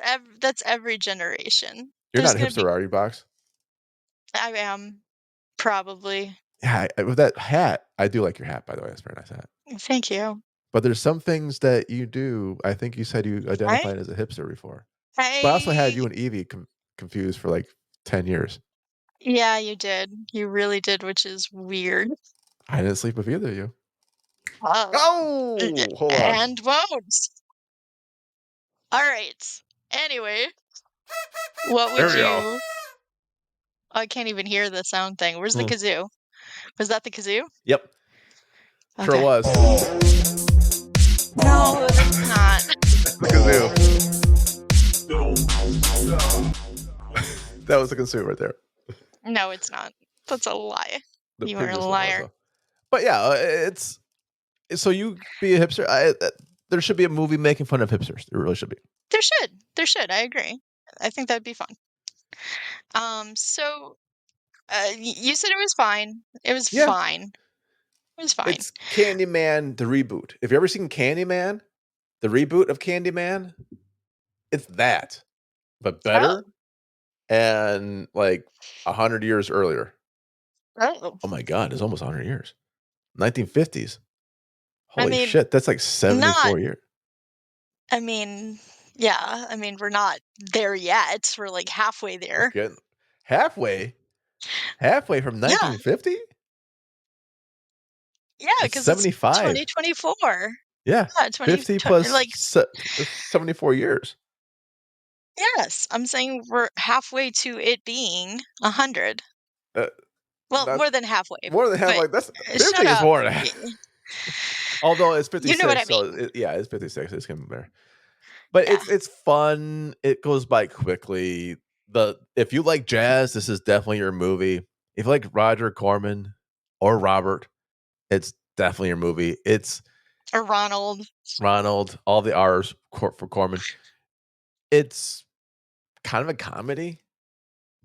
every generation. You're There's not gonna be. hipster, are you, Box? I am probably. Yeah, with that hat, I do like your hat, by the way. That's a very nice hat. Thank you. But there's some things that you do. I think you said you I identified as a hipster before. But I also had you and Evie confused for like 10 years. Yeah, you did. You really did, which is weird. I didn't sleep with either of you. Oh, Oh, hold on. and won't. All right. Anyway, what would There we go. you? I can't even hear the sound thing. Where's the Hmm. kazoo? Was that the kazoo? Yep. Sure Okay. was. No, that's not. The kazoo. That was the kazoo right there. No, it's not. That's a lie. The You are a previous one was, liar. though. But yeah, it's so you be a hipster. There should be a movie making fun of hipsters. There really should be. There should. There should. I agree. I think that'd be fun. So you said it was fine. It was Yeah. fine. It was fine. It's Candyman the reboot. Have you ever seen Candyman? The reboot of Candyman? It's that, but better and like 100 years earlier. Oh. Oh my God, it's almost 100 years. 1950s. I Holy mean, shit, that's like 74 not years. I mean, yeah. I mean, we're not there yet. We're like halfway there. Getting halfway from Yeah. 1950. Yeah, It's because it's 75. 2024. Yeah, Yeah, 50 plus like 74 years. yes, I'm saying we're halfway to it being 100. Uh, Well, not more than halfway, more than half. but Like that's shut 50 is up. more than half. Although it's You know what I 56, so mean. it's 56. It's gonna be there. But Yeah. it's fun. It goes by quickly. If you like jazz, this is definitely your movie. If you like Roger Corman or Robert, it's definitely your movie. It's Or Ronald. Ronald, all the R's for Corman. It's kind of a comedy,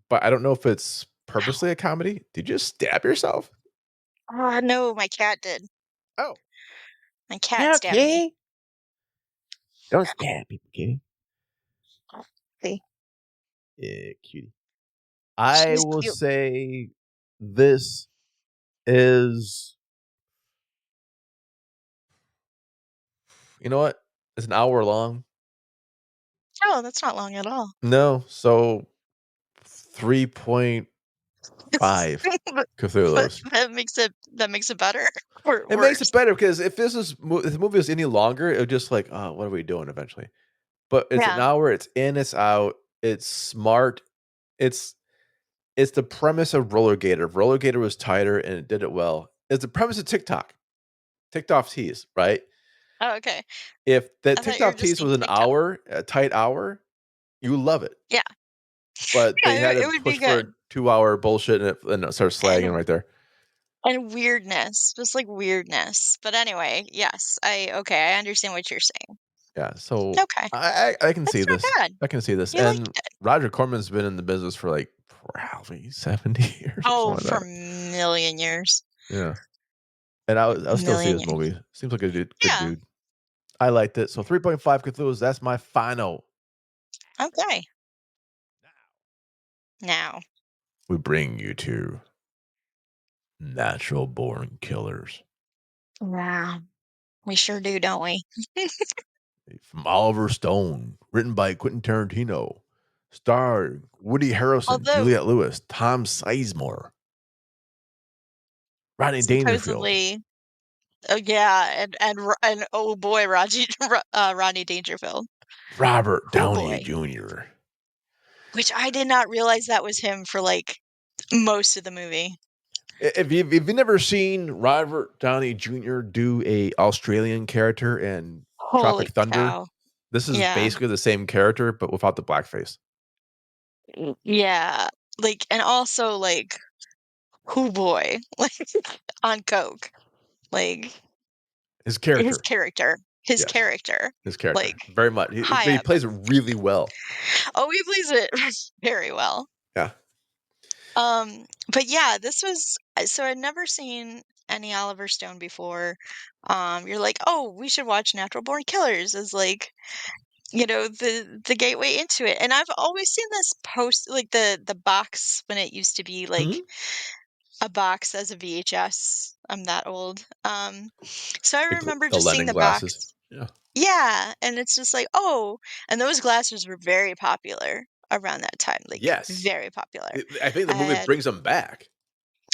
but I don't know if it's purposely a comedy. Did you just stab yourself? Oh, no, my cat did. Oh, My cat stabbed me. don't stab people, kitty. See, Yeah, cutie. I she's will cute. say this is, you know what? It's an hour long. Oh, that's not long at all. No, so 3.5 But Cthulhu's. that makes it better or It makes it worse. better because if if the movie was any longer, it would just like, oh, what are we doing eventually? But it's an Yeah. hour. It's in. It's out. It's smart. It's it's the premise of Roller Gator. If Roller Gator was tighter and it did it well. It's the premise of TikTok. TikTok tease, right? Oh, okay. If the I thought you were TikTok just tease saying was an TikTok. hour, a tight hour, you love it. Yeah. But they Yeah, had to it would push be for a good. 2 hour bullshit and it starts slagging And right there. and weirdness, just like weirdness. But anyway, yes, I understand what you're saying. Yeah, so Okay. I can see That's not this. bad. I can see this. You liked And it. Roger Corman's been in the business for like probably 70 years or Oh, something for like a that. million years. Yeah. And I'll still see Million this years. movie. Seems like a good Yeah. dude. I liked it. So 3.5 Cthulhu's, that's my final. Okay. Now. We bring you to Natural Born Killers Wow. We sure do, don't we? from Oliver Stone, written by Quentin Tarantino, starring Woody Harrelson, Although Juliette Lewis, Tom Sizemore, Rodney Dangerfield, supposedly, oh yeah, and oh boy, Rodney Dangerfield. Robert Oh Downey boy. Jr. Which I did not realize that was him for like most of the movie. If you've never seen Robert Downey Jr. do a Australian character in Tropic Holy Thunder, cow. this is Yeah. basically the same character but without the blackface. Yeah. Like, and also like, oh boy, like on coke. Like His his character, character, his yes, character, his character, like very much. high He up. plays it really well. Oh, he plays it very well. Yeah. But yeah, this was so I'd never seen any Oliver Stone before. You're like, oh, we should watch Natural Born Killers as like, the gateway into it. And I've always seen this post like the box when it used to be like Mhm. a box as a VHS. I'm that old. So I remember The just seeing Lennon the glasses. box. Yeah. Yeah, and it's just like, oh, and those glasses were very popular around that time, like Yes. very popular. I think the I movie had brings them back.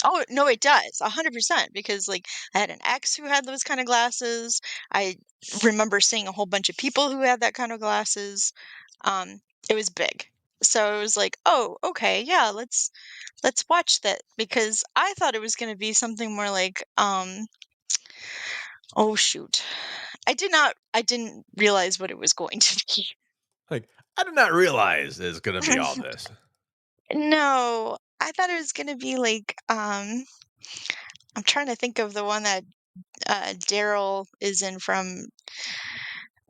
Oh, no, it does, 100%, because, like, I had an ex who had those kind of glasses. I remember seeing a whole bunch of people who had that kind of glasses. It was big. So it was like, "Oh, okay, yeah, let's watch that," because I thought it was gonna be something more like, oh, shoot. I didn't realize what it was going to be. Like, I did not realize it's gonna be all this. No, I thought it was gonna be like, I'm trying to think of the one that Daryl is in from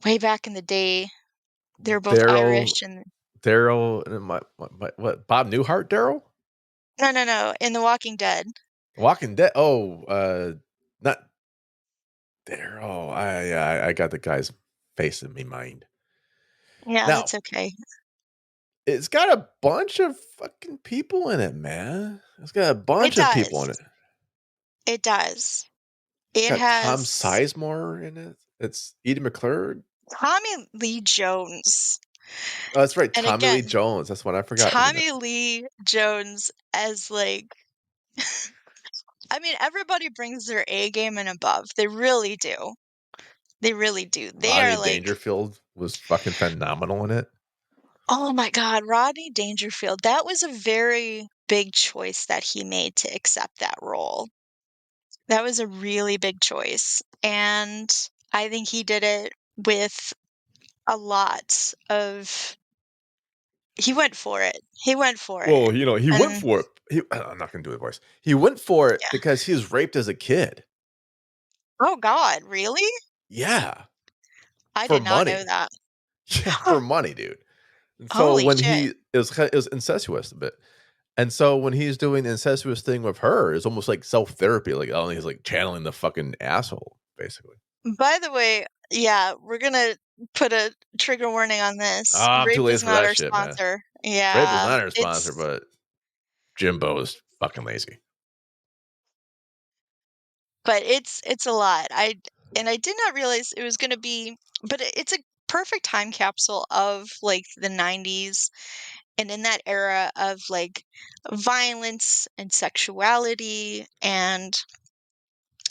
way back in the day. They're both Daryl, Irish and Daryl, and what? Bob Newhart, Daryl, no, no, no, in The Walking Dead. Walking Dead. Oh, not Daryl. I got the guy's face in my mind. Yeah, Now that's okay. it's got a bunch of fucking people in it, man. It's got a It bunch of people in does. it. It does. It's It got Tom has Sizemore in it. It's Edie McClure. Tommy Lee Jones. Oh, that's right, And Tommy Lee again, Jones. That's what I forgot. Tommy Lee Jones as like I mean, everybody brings their A game and above. They really do. They really do. They Rodney are like, Dangerfield was fucking phenomenal in it. oh my God, Rodney Dangerfield. That was a very big choice that he made to accept that role. That was a really big choice. And I think he did it with a lot of, he went for it. He went for it. Well, he went And for it. I'm not gonna do the voice. He went for it yeah. because he was raped as a kid. Oh God, really? Yeah, I for did not know money. that. Yeah, for money, dude. And so Holy when shit. it was incestuous a bit. And so when he's doing the incestuous thing with her, it's almost like self-therapy. Like, oh, he's like channeling the fucking asshole, basically. By the way, yeah, we're gonna put a trigger warning on this. Ah, I'm too Rape is lazy for not that our shit, man. sponsor. Rape is Yeah, not our sponsor, it's but Jimbo is fucking lazy. but it's a lot. I did not realize it was gonna be but it's a perfect time capsule of like the 90s and in that era of like violence and sexuality and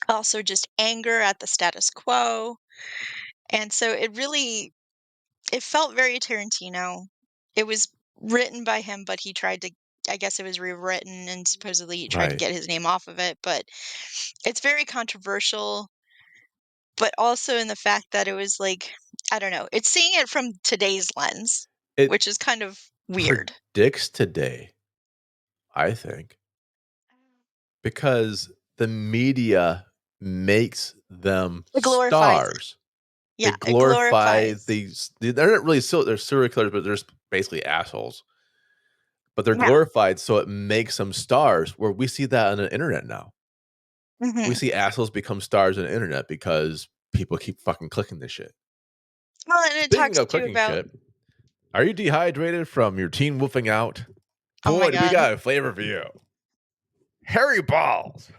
also just anger at the status quo. And so it felt very Tarantino. It was written by him, but he tried to I guess it was rewritten and supposedly he tried to Right. get his name off of it, but it's very controversial, but also in the fact that it was like, I don't know, it's seeing it from today's lens, It which is kind of weird. predicts today, I think, because the media makes them It glorifies it. stars. They Yeah, it glorify glorifies. these. They're not really they're serial killers, but they're just basically assholes. But they're Yeah. glorified, so it makes them stars. Where we see that on the internet now. We Mhm. see assholes become stars on the internet because people keep fucking clicking this shit. Well, and it Speaking talks of to you clicking about shit, are you dehydrated from your teen wolfing out? oh my Boy, do we god. got a flavor for you. Hairy balls.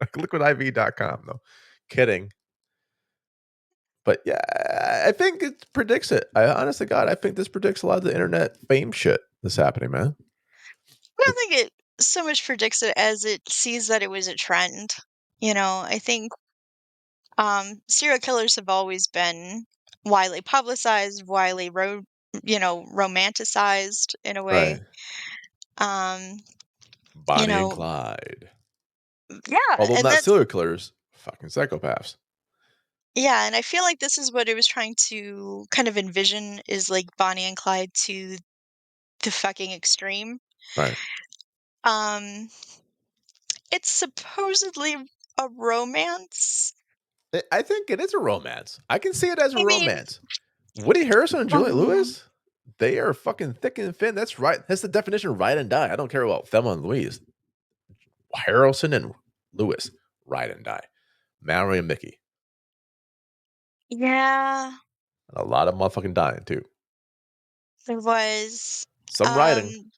Liquidiv.com, though. Kidding. But yeah, I think it predicts it. I honestly, God, I think this predicts a lot of the internet fame shit that's happening, man. I don't think it so much predicts it as it sees that it was a trend. I think serial killers have always been widely publicized, romanticized in a Right. way. Um, you Bonnie and know, Clyde. yeah, Although and not that's serial killers, fucking psychopaths. yeah, and I feel like this is what it was trying to kind of envision is like Bonnie and Clyde to the fucking extreme. Right. Um, it's supposedly a romance. I think it is a romance. I can see it as a I mean, romance. Woody Harrison and Juliette um, Lewis, they are fucking thick and thin. That's right. That's the definition of ride and die. I don't care about Thelma and Louise. Harrelson and Lewis, ride and die. Mallory and Mickey. yeah, And a lot of motherfucking dying too. there was. Some Um, riding.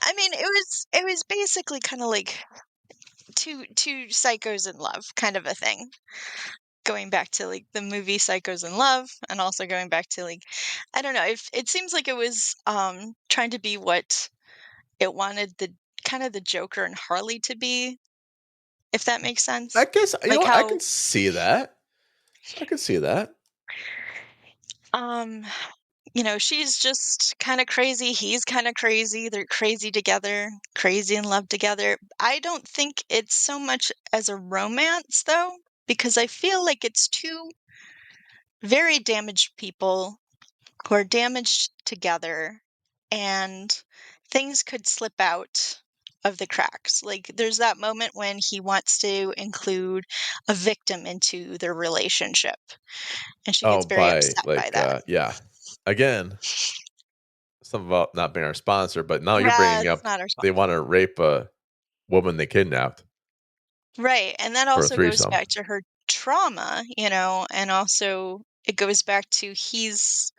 I mean, it was basically kind of like two psychos in love kind of a thing. Going back to like the movie Psychos in Love, and also going back to like, I don't know, if it seems like it was trying to be what it wanted the kind of the Joker and Harley to be, if that makes I sense. guess you know Like what? I how can see that. I can see that. um she's just kind of crazy, he's kind of crazy, they're crazy together, crazy in love together. I don't think it's so much as a romance though, because I feel like it's two very damaged people who are damaged together and things could slip out of the cracks. Like there's that moment when he wants to include a victim into their relationship and she Oh, gets very by upset by like that. yeah. Again, something about not being our sponsor, but now you're Yeah, bringing it's up not our they sponsor. want to rape a woman they kidnapped Right. And that for a also goes threesome. back to her trauma, and also it goes back to he's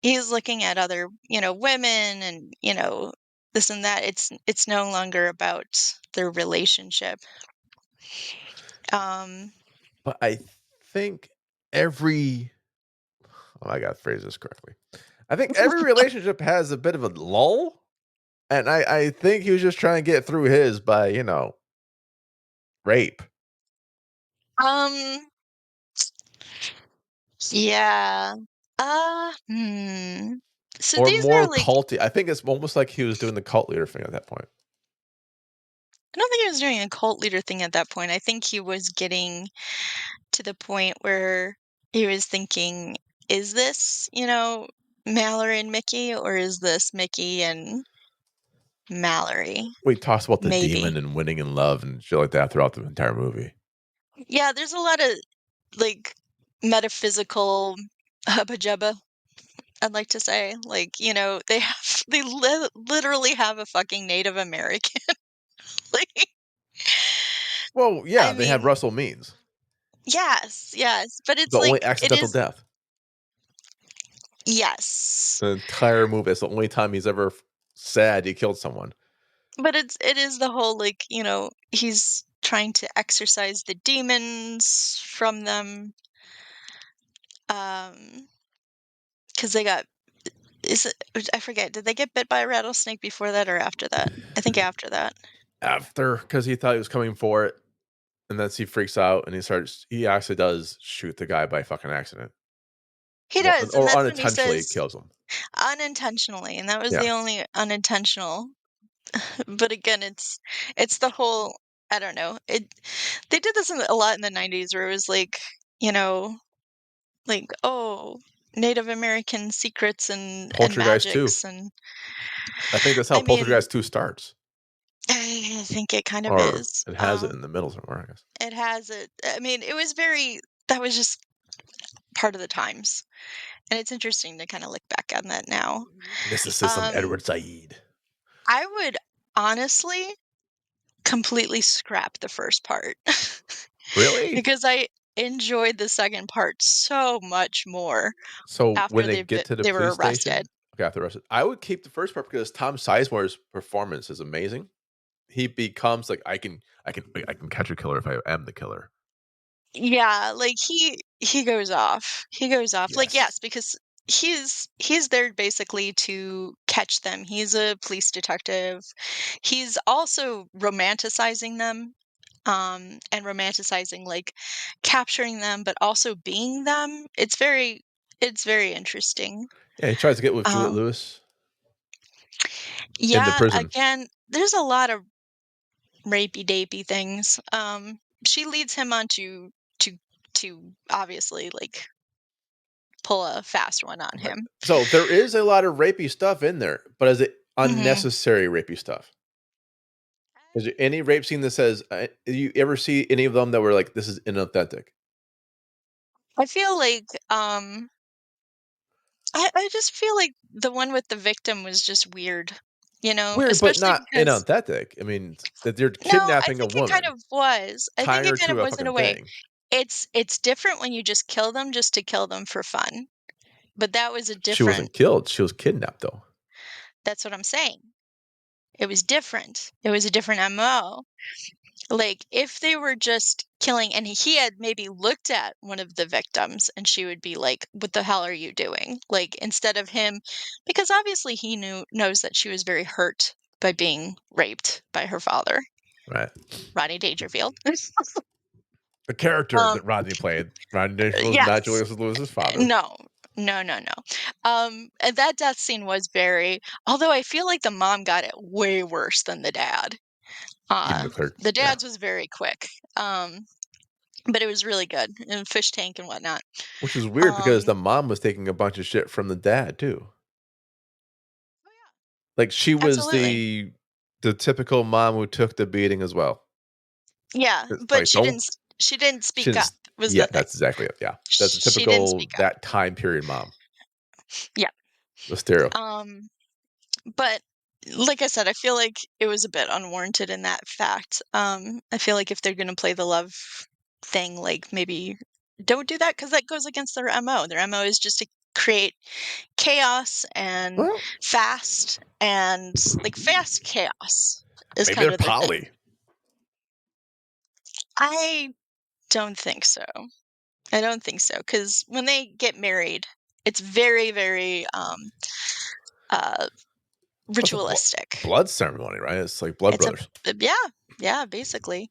looking at other, women and, this and that. It's no longer about their relationship. Um, But I think every I gotta phrase this correctly. I think every relationship has a bit of a lull, and I think he was just trying to get through his by, rape. Um, yeah. So Or these more are like, culty. I think it's almost like he was doing the cult leader thing at that point. I don't think he was doing a cult leader thing at that point. I think he was getting to the point where he was thinking, is this, Mallory and Mickey, or is this Mickey and Mallory? We talks about the Maybe. demon and winning in love and shit like that throughout the entire movie. Yeah, there's a lot of like metaphysical hubba jubba, I'd like to say. Like, they literally have a fucking Native American. Like, Well, I yeah, they have mean, Russell Means. yes, yes, but it's The only like it accidental is, death. yes. The entire movie. It's the only time he's ever said he killed someone. But it is the whole, like, he's trying to exorcise the demons from them. Because they got, is it, I forget, did they get bit by a rattlesnake before that or after that? I think after that. After, because he thought he was coming for it, and then he freaks out and he actually does shoot the guy by fucking accident. He Well, does, and or that's when he unintentionally says kills him. unintentionally, and that was Yeah. the only unintentional. But again, it's the whole, I don't know. They did this a lot in the 90s where it was like, you know, like, oh, Native American secrets and Poltergeist 2. magics, and I think that's how I mean, Poltergeist 2 starts. I think it kind of Or is. it has it in the middle somewhere, I guess. It has it. I mean, it was that was just part of the times. And it's interesting to kind of look back on that now. Mysticism, Um, Edward Said. I would honestly completely scrap the first part Really? because I enjoyed the second part so much more So when after they get to the they were police arrested. station, okay, after arrested, I would keep the first part because Tom Sizemore's performance is amazing. He becomes like I can catch a killer if I am the killer. Yeah, like he goes off. He goes off. Like, Yes. yes, because he's there basically to catch them. He's a police detective. He's also romanticizing them, and romanticizing, like, capturing them, but also being them. It's very interesting. Yeah, he tries to get with Juliette Um, Lewis in the yeah, prison. again, there's a lot of rapey-dapey things. She leads him on to to obviously, like, pull a fast one on Right. him. So there is a lot of rapey stuff in there, but is it Mhm. unnecessary rapey stuff? Is there any rape scene that says, you ever see any of them that were like, this is inauthentic? I feel like, I just feel like the one with the victim was just weird, Weird, but especially not because inauthentic. I mean, that they're no, I kidnapping a think it kind woman, of was. I think tying it her kind of to a was in a fucking way. thing. It's different when you just kill them just to kill them for fun, but that was a She different. wasn't killed. She was kidnapped, though. That's what I'm saying. It was different. It was a different MO. Like, if they were just killing and he had maybe looked at one of the victims and she would be like, "What the hell are you doing?" Like, instead of him, because obviously he knows that she was very hurt by being raped by her father, Right. Rodney Dangerfield. The character Um, that Rodney played, Rodney Dangerfield, was not yes. Julius Lewis's father. No. No, no, no. And that death scene was although I feel like the mom got it way worse than the dad. Even the clerk. The Yeah. dad's was very quick. But it was really good, and fish tank and whatnot. Which is weird because Um, the mom was taking a bunch of shit from the dad, too. oh Like, she yeah, was absolutely. the typical mom who took the beating as well. Yeah, It's but like, don't she didn't speak shouldn't up was yeah, the thing. that's exactly it, yeah. That's a She didn't typical speak up. that time period mom. Yeah. The stereo. But like I said, I feel like it was a bit unwarranted in that fact. I feel like if they're gonna play the love thing, like, maybe don't do that because that goes against their MO. Their MO is just to create chaos and Well, fast chaos is maybe kind they're of their thing. poly. I don't think so. I don't think so, because when they get married, it's very, very What's a ritualistic. blood ceremony, right? It's like Blood It's a Brothers. yeah, basically.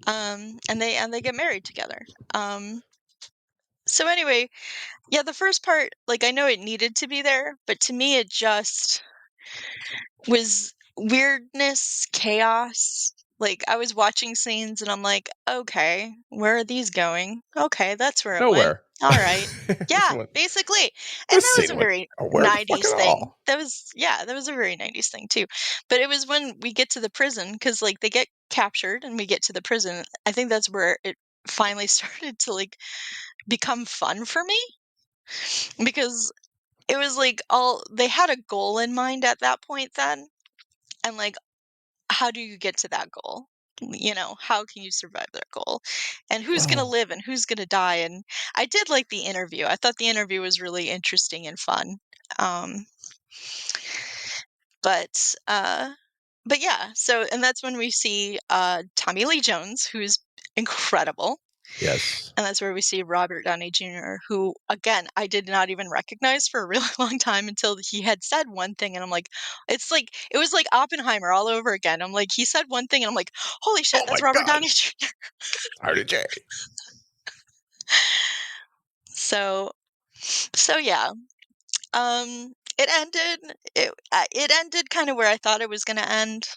And they get married together. So anyway, yeah, the first part, like I know it needed to be there, but to me it just was weirdness, chaos. Like I was watching scenes and I'm like, okay, where are these going? Okay, that's where it went. Nowhere. All right. This Yeah, one, basically. And this that was a scene went very nowhere the fuck 90s at thing. all. That was a very 90s thing too. But it was when we get to the prison, because like they get captured and we get to the prison. I think that's where it finally started to like become fun for me, because it was like all they had a goal in mind at that point then, and like how do you get to that goal? You know, how can you survive that goal? And who's going to Well, live and who's going to die? And I did like the interview. I thought the interview was really interesting and fun. Um, but but yeah, so and that's when we see Tommy Lee Jones, who's incredible. yes. And that's where we see Robert Downey Jr., who, again, I did not even recognize for a really long time until he had said one thing. And I'm like, it's like, it was like Oppenheimer all over again. I'm like, he said one thing and I'm like, holy shit, Oh that's my Robert god. Downey Jr. RDJ. So, so yeah. It ended, it ended kind of where I thought it was going to end.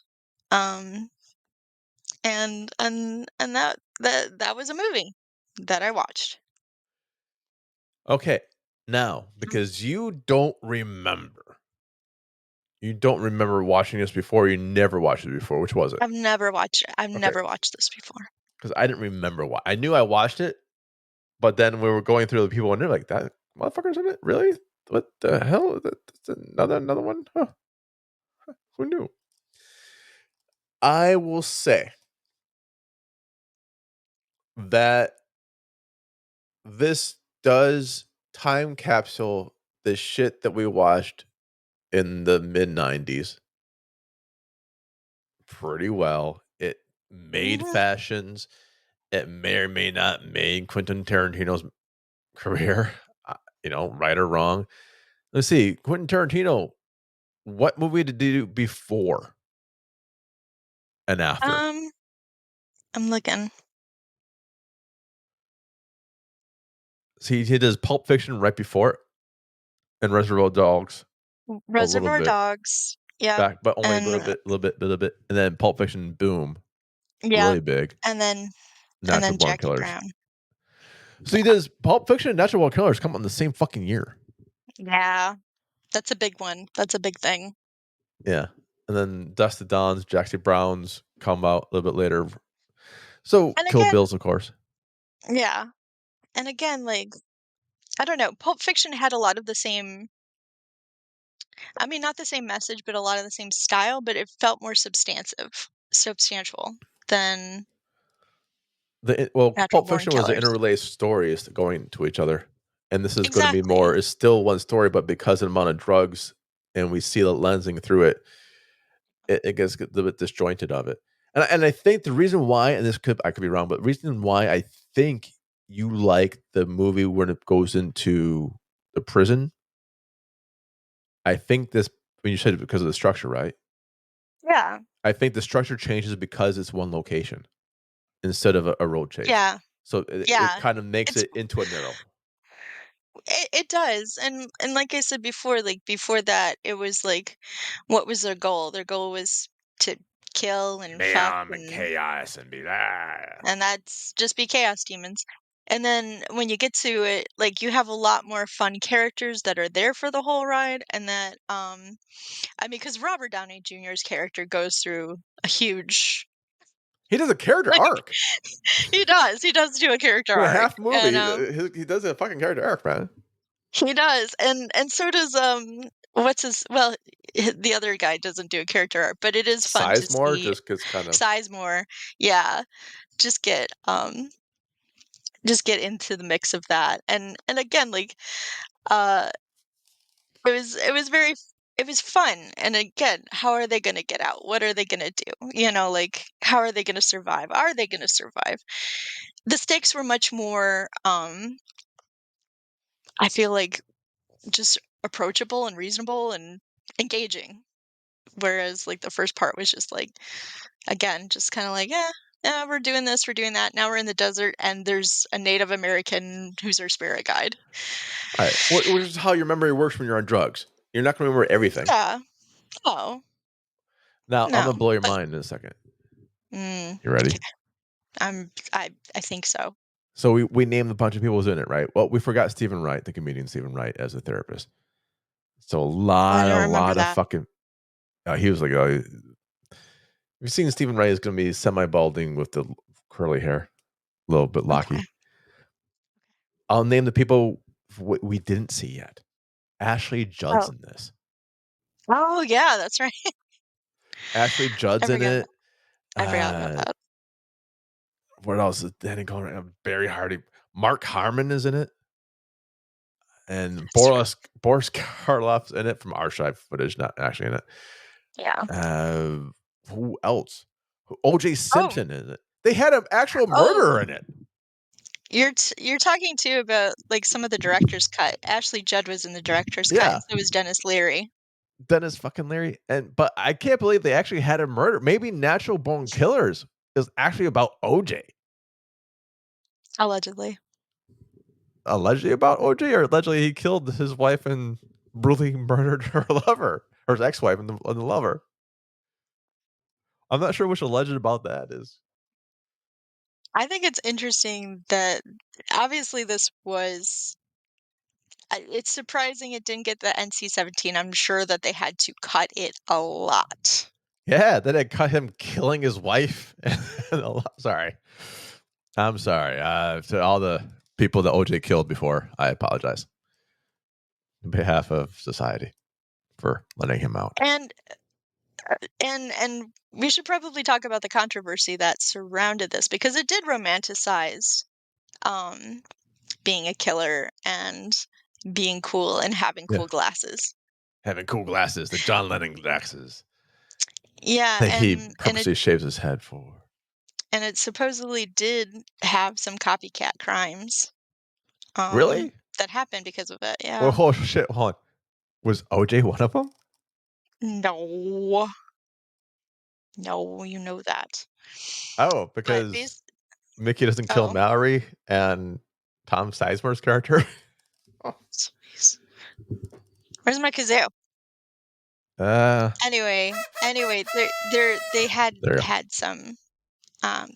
Um, and that was a movie that I watched. Okay. Now, because you don't remember watching this before, you never watched it before. Which was it? I've never watched it. I've Okay. never watched this before. Because I didn't remember why. I knew I watched it, but then we were going through the people and they're like, that motherfucker's in it? Really? What the hell? That's another one? Huh. Who knew? I will say that this does time capsule the shit that we watched in the mid 90s pretty well. It made Mhm. fashions. It may or may not made Quentin Tarantino's career, right or wrong. Let's see. Quentin Tarantino, what movie did he do before and after? Um, I'm looking. See, he does Pulp Fiction right before it and Reservoir Dogs a little Reservoir bit Dogs. Yep. back, but only a And little bit, and then Pulp Fiction, boom, yep. really big. And then Natural Born Jackie Killers. Brown. So he does Pulp Fiction and Natural Born Killers come out in the same fucking year. Yeah. That's a big one. That's a big thing. Yeah. And then Dust to Dawn's, Jackson Brown's come out a little bit later. So And Kill again, Bill's, of course. yeah. And again, like I don't know, Pulp Fiction had a lot of the same, I mean, not the same message, but a lot of the same style, but it felt more substantial than Natural Pulp Born Fiction was an Killers. interrelated stories going to each other, and this is going to be Exactly. more. It's still one story, but because of the amount of drugs, and we see the lensing through it, it gets a little bit disjointed of it. And I think the reason why, and I could be wrong, but the reason why I think you like the movie when it goes into the prison, I think this when you said it because of the structure, right? Yeah. I think the structure changes because it's one location instead of a road chase. Yeah. So it Yeah. kind of makes It's it into a narrow. it does. And like I said before, like before that, it was like what was their goal? Their goal was to kill and fuck Mayhem and chaos and be that. and that's just be chaos demons. And then when you get to it, like you have a lot more fun characters that are there for the whole ride, and that I mean, because Robert Downey Jr.'s character goes through a huge He does a character like arc. he does do a character In a arc, half movie, and he does a fucking character arc, man. he does, and so does what's his well the other guy doesn't do a character arc, but it is fun to Sizemore see just gets kind of. Sizemore, yeah, just get just get into the mix of that, and again like uh it was very it was fun, and again, how are they going to get out? What are they going to do? You know, like how are they going to survive? Are they going to survive? The stakes were much more I feel like just approachable and reasonable and engaging. Whereas like the first part was just like, again, just kind of like, yeah, we're doing this, we're doing that. Now we're in the desert and there's a Native American who's our spirit guide. Right. Which is how your memory works when you're on drugs. You're not going to remember everything. Yeah. Oh, Now, I'm no. going to blow your But, mind in a second. mm, You ready? okay. I think so. So we named a bunch of people who's in it, right? Well, we forgot Stephen Wright, the comedian Stephen Wright, as a therapist. So a I don't remember lot of that. fucking. He was like, you've seen Stephen Wright is going to be semi-balding with the curly hair, a little bit locky. Okay. I'll name the people we didn't see yet. Ashley Judd's Oh. in this. Oh yeah, that's right. Ashley Judd's in it. I forgot about that. What else is Danny Cohen? Barry Hardy. Mark Harmon is in it. And Boris Karloff's in it from archive footage, not actually in it. Yeah. Who else? OJ Simpson is it. They had an actual Oh, murderer in it. you're talking too about like some of the director's cut. Ashley Judd was in the director's cut, Yeah. and so was Dennis Leary. Dennis fucking Leary. But I can't believe they actually had a murder. Maybe Natural Born Killers is actually about OJ. Allegedly. Allegedly about OJ, or allegedly he killed his wife and brutally murdered her lover, or his ex-wife and the lover. I'm not sure which alleged about that is. I think it's interesting that obviously this was. It's surprising it didn't get the NC-17. I'm sure that they had to cut it a lot. Yeah, then it cut him killing his wife. Sorry. I'm sorry. To all the people that OJ killed before, I apologize on behalf of society for letting him out. And we should probably talk about the controversy that surrounded this, because it did romanticize being a killer and being cool and having cool glasses. Having cool glasses, the John Lennon glasses. Yeah, That he purposely shaves his head for. And it supposedly did have some copycat crimes. Really? That happened because of it, yeah. Well, oh shit, hold on. Was OJ one of them? No. No, you know that. Oh, because Mickey doesn't kill Mallory and Tom Sizemore's character? Oh, jeez. Where's my kazoo? Anyway, they had some.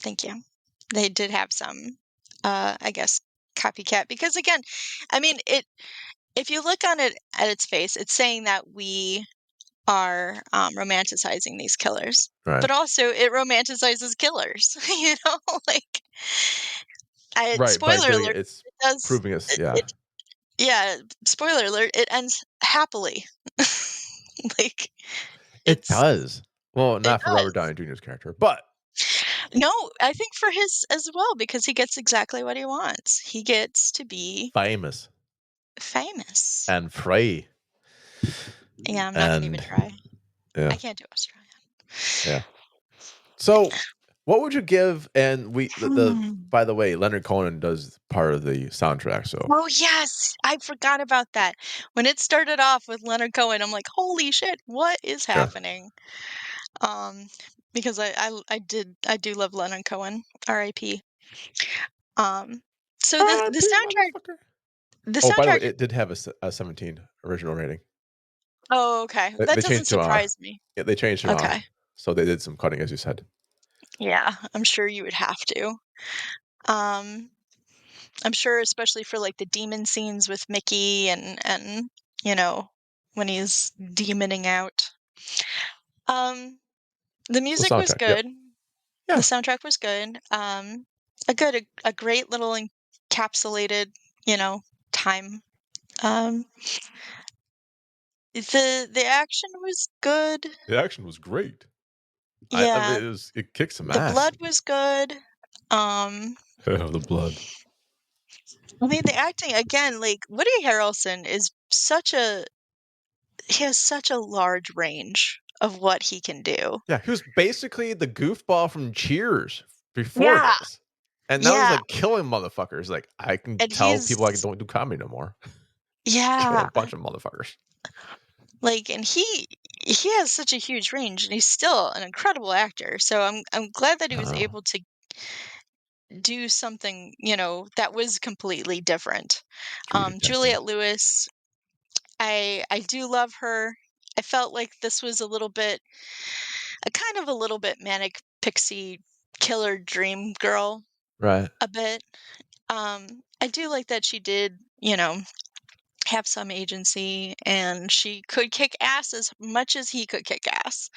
Thank you. They did have some. I guess copycat, because again, I mean it. If you look on it at its face, it's saying that we are romanticizing these killers, right. But also it romanticizes killers. You know, like. Right, spoiler alert. It's it does. proving us. Yeah. Yeah. Spoiler alert. It ends happily. Like. It does. Well, not for Robert Downey Jr.'s character, but. No, I think for his as well, because he gets exactly what he wants. He gets to be famous. And free. Yeah, I'm not going to even try. Yeah. I can't do Australian. Yeah. So, what would you give? And by the way, Leonard Cohen does part of the soundtrack. So. Oh yes, I forgot about that. When it started off with Leonard Cohen, I'm like, holy shit, what is happening? Because I do love Leonard Cohen, R.I.P. So the soundtrack. By the way, it did have a 17 original rating. Oh, okay. That doesn't surprise me. Yeah, they changed it R. So they did some cutting, as you said. Yeah, I'm sure you would have to. I'm sure, especially for like the demon scenes with Mickey and you know, when he's demoning out. The music was good. Yep. Yeah. The soundtrack was good. A great little encapsulated, time. The action was good. The action was great. Yeah. It kicked some ass. The blood was good. The blood. I mean, the acting again, like Woody Harrelson is he has such a large range of what he can do. Yeah, he was basically the goofball from Cheers before this. And now he's like killing motherfuckers. Like, I can tell people I don't do comedy no more. Kill a Yeah. bunch of motherfuckers. Like, and he has such a huge range, and he's still an incredible actor. So I'm glad that he was Oh, able to do something, that was completely different. Judy Dench. Juliette Lewis, I do love her. I felt like this was a kind of a little bit manic pixie killer dream girl Right. a bit. I do like that she did, have some agency, and she could kick ass as much as he could kick ass.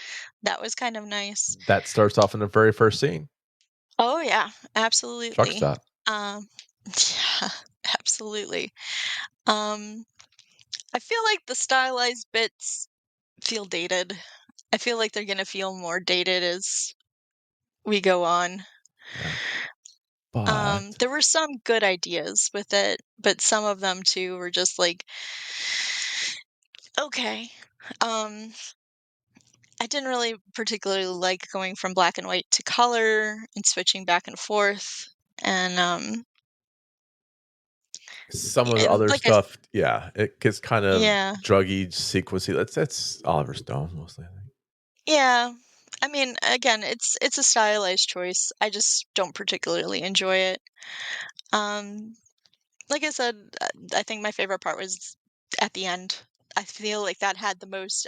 That was kind of nice. That starts off in the very first scene. Oh yeah, Truck absolutely. stop. Yeah, absolutely. Um, I feel like the stylized bits feel dated. I feel like they're gonna feel more dated as we go on. Yeah. But There were some good ideas with it, but some of them too were just like, okay. Um, I didn't really particularly like going from black and white to color and switching back and forth. And some of the other like I stuff, yeah, it gets kind of yeah, druggy, sequency. That's Oliver Stone mostly, I think. yeah. I mean, again, it's a stylized choice. I just don't particularly enjoy it. Um, like I said, I think my favorite part was at the end. I feel like that had the most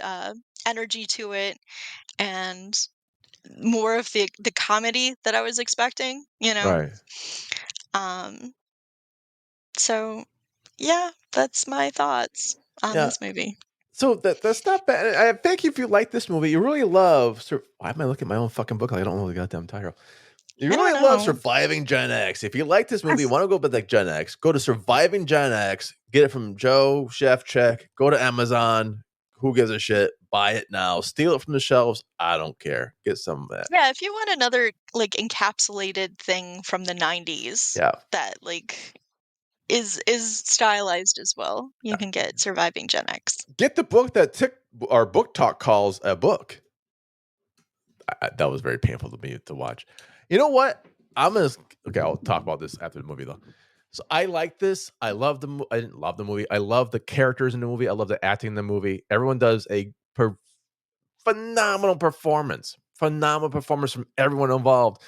energy to it, and more of the comedy that I was expecting. Right. Um, so yeah, that's my thoughts on Yeah. this movie. So that's not bad. I think if you like this movie, you really love. Why am I looking at my own fucking book? Like I don't know the goddamn title. You I don't really love know. Surviving Gen X. If you like this movie, you want to go with like Gen X, go to Surviving Gen X, get it from Joe Chef Check, go to Amazon. Who gives a shit? Buy it now. Steal it from the shelves. I don't care. Get some of that. Yeah, if you want another like encapsulated thing from the 90s Yeah. that like is stylized as well, you Yeah. can get Surviving Gen X. Get the book that our book talk calls a book. That was very painful to me to watch. You know what? Okay. I'll talk about this after the movie though. So I like this. I love I didn't love the movie. I love the characters in the movie. I love the acting in the movie. Everyone does a phenomenal performance. Phenomenal performance from everyone involved.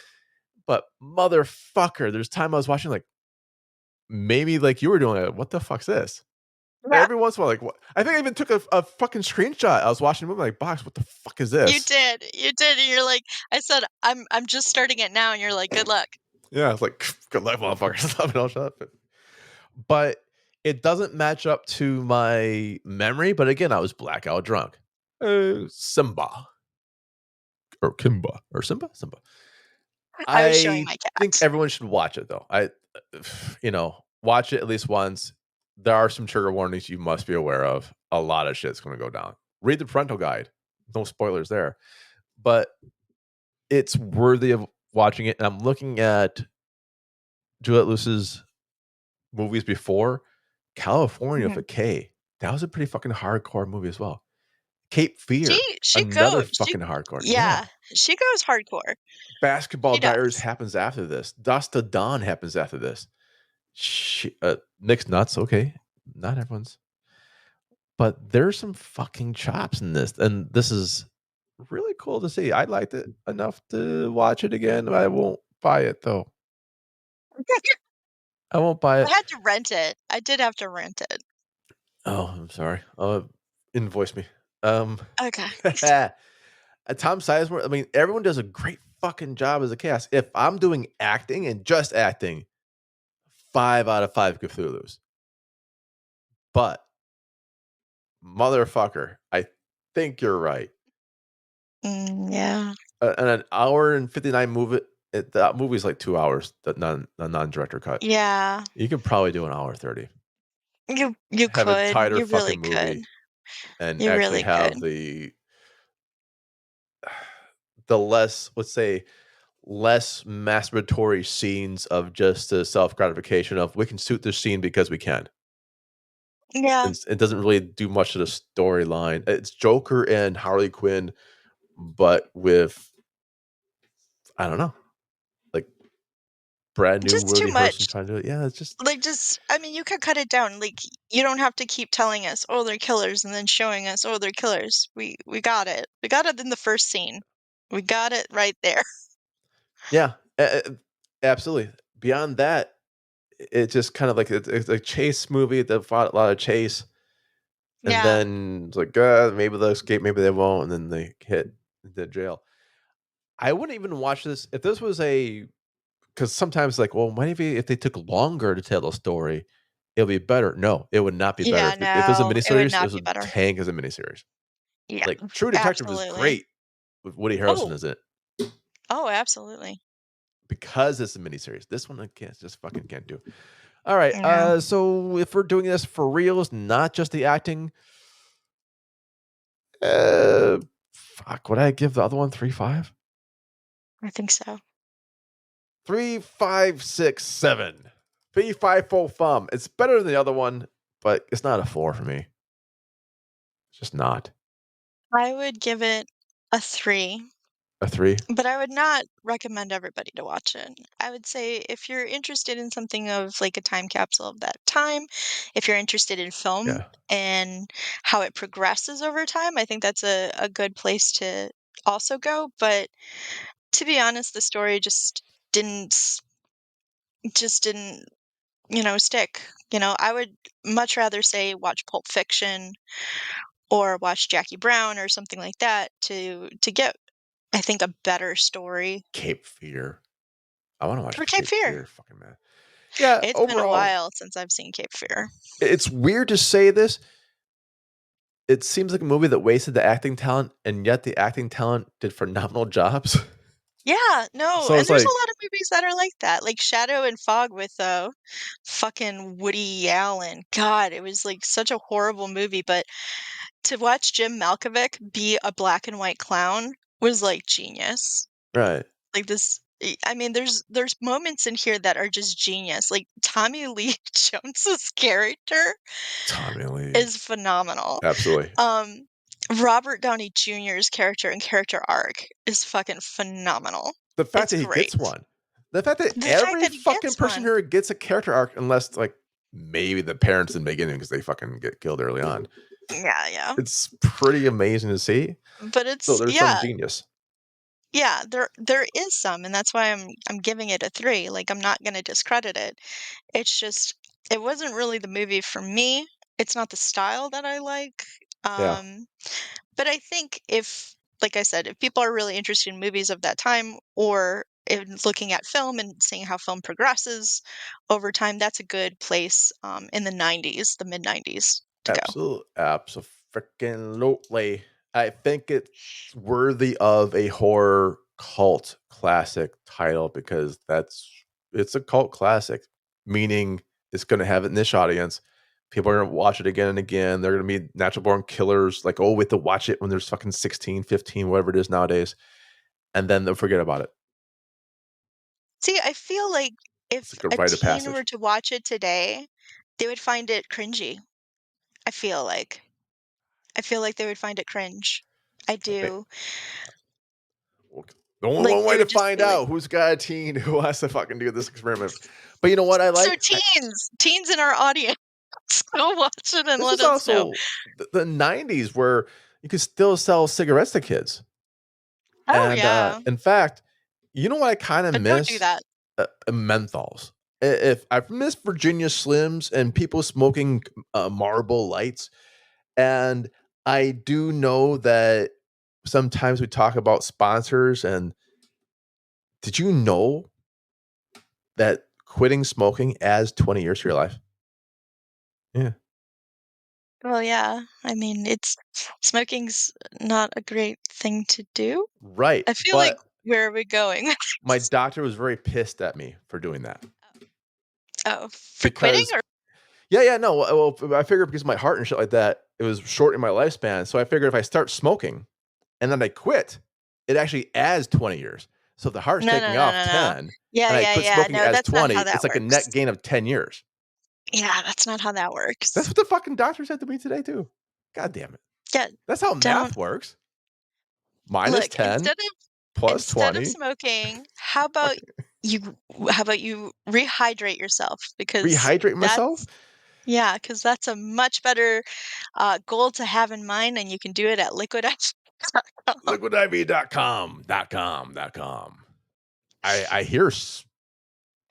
But motherfucker, there's time I was watching like maybe like you were doing it. What the fuck's this? Yeah. Every once in a while, like what? I think I even took a fucking screenshot. I was watching the movie like, Box, what the fuck is You this? did. You did. And you're like, I said, I'm just starting it now, and you're like, good luck. Yeah, it's like good luck, motherfuckers. Don't shut up. But it doesn't match up to my memory. But again, I was blackout drunk. Simba or Kimba or Simba. I was showing I my think cat. everyone should watch it though. Watch it at least once. There are some trigger warnings you must be aware of. A lot of shit's going to go down. Read the parental guide. No spoilers there. But it's worthy of watching it. And I'm looking at Juliette Lewis's movies before. California with Mhm. a K. That was a pretty fucking hardcore movie as well. Cape Fear, She another goes. She fucking hardcore. Yeah. Yeah, she goes hardcore. Basketball She Diaries does. happens after this. Dust to Dawn happens after this. Mixed nuts, okay. Not everyone's. But there's some fucking chops in this. And this is really cool to see. I liked it enough to watch it again. I won't buy it though. I won't buy I it. had to rent it. I did have to rent it. Oh, I'm sorry. Invoice me. Okay. Tom Sizemore. I mean, everyone does a great fucking job as a cast. If I'm doing acting and just acting, 5 out of 5 Cthulhu's. But motherfucker, I think you're right. Yeah. And an hour and 59 movie. That movie's like 2 hours. The non-director cut. Yeah. You could probably do an hour 30. You Have a could. tighter You really fucking could. movie, and You actually really could. have the less, let's say, less masturbatory scenes of just the self gratification of we can suit this scene because we can. Yeah. It doesn't really do much of the storyline. It's Joker and Harley Quinn, but with I don't know, like brand new Just too worthy person much. trying to do it. Yeah, it's just Like, just I mean, you could cut it down. Like, you don't have to keep telling us, "Oh, they're killers," and then showing us, "Oh, they're killers." We got it. We got it in the first scene. We got it right there. yeah, absolutely. Beyond that, it's just kind of like it's a chase movie that fought a lot of chase, and Yeah. then it's like, maybe they'll escape, maybe they won't, and then they hit the jail. I wouldn't even watch this if this was a because sometimes like, well, maybe if they took longer to tell the story, it'll be better. No, it would not be better. Yeah, If it was a no, it would miniseries, not this be would better. tank as a miniseries. Yeah, Like True Detective is absolutely. great with Woody Harrelson Oh, as it oh, absolutely. because it's a miniseries. This one I can't just fucking can't do. All right. Yeah, So if we're doing this for reals, not just the acting, uh fuck, would I give the other one 3.5? I think so. 3.567. 3.5 full thumb. It's better than the other one, but it's not a 4 for me. It's just not. I would give it a 3. A 3? But I would not recommend everybody to watch it. I would say if you're interested in something of like a time capsule of that time, if you're interested in film Yeah. and how it progresses over time, I think that's a good place to also go. But to be honest, the story didn't just didn't, stick. I would much rather say watch Pulp Fiction or watch Jackie Brown or something like that to get, I think, a better story. Cape Fear. I wanna watch Or Cape Cape Fear. Fear, fucking man. Yeah, It's been a overall, while since I've seen Cape Fear. it's weird to say this. It seems like a movie that wasted the acting talent, and yet the acting talent did phenomenal jobs. Yeah, no, So and it's there's a like lot of movies that are like that, like Shadow and Fog with, fucking Woody Allen. God, it was, like, such a horrible movie, but to watch Jim Malkovich be a black and white clown was, like, genius. right. Like, I mean, there's moments in here that are just genius, like, Tommy Lee Jones's character Tommy Lee. is phenomenal. Absolutely. Um, Robert Downey Jr.'s character and character arc is fucking phenomenal. The fact It's that he great. gets one. The fact that The fact every that he fucking gets person one. here gets a character arc unless, like, maybe the parents in the beginning because they fucking get killed early on. Yeah, yeah. It's pretty amazing to see. But So it's there's some yeah, genius. yeah, there is some, and that's why I'm giving it a 3. Like, I'm not gonna discredit it. It's just it wasn't really the movie for me. It's not the style that I like. Yeah, Um, but I think if, like I said, if people are really interested in movies of that time or in looking at film and seeing how film progresses over time, that's a good place, in the 90s, the mid-90s to go. absolutely, abso-freaking-lutely. I think it's worthy of a horror cult classic title because it's a cult classic, meaning it's gonna have a niche audience. People are gonna watch it again and again. They're gonna be natural born killers, like, oh, we have to watch it when there's fucking 16, 15, whatever it is nowadays, and then they'll forget about it. See, I feel like It's if like a a rite of teen were passage. to watch it today, they would find it cringy. I feel like. I feel like they would find it cringe. I Eh, do. well, only Like, one they way to would just find be like, out who's got a teen who wants to fucking do this experiment. But you know what I so like? teens in our audience, go watch it and This let is us know. also the 90s where you could still sell cigarettes to kids. Oh, And, yeah. in fact, you know what I kinda But don't do miss? that. Menthols. If I miss Virginia Slims and people smoking, Marlboro Lights, and I do know that sometimes we talk about sponsors, and did you know that quitting smoking adds 20 years to your life? Yeah. Well, yeah. I mean, smoking's not a great thing to do. Right, I feel like but where are we going with my this? doctor was very pissed at me for doing that Oh, for quitting because or yeah, yeah, no, well, I figured because of my heart and shit like that, it was shortening my lifespan, so I figured if I start smoking and then I quit, it actually adds 20 years. So if the heart's no, taking no, no, off no, no. 10 Yeah, and I yeah, quit yeah. smoking No, as that's not 20, how it's that like a net works. gain of 10 years. Yeah, that's not how that That's works. what the fucking doctor said to me today too. God damn it. Yeah, That's how don't math works. Minus look, 10 plus instead of 20. smoking, how about how about you rehydrate yourself because Rehydrate myself? because that's a much better goal to have in mind, and you can do it at liquidiv.com. Liquidiv.com. I hear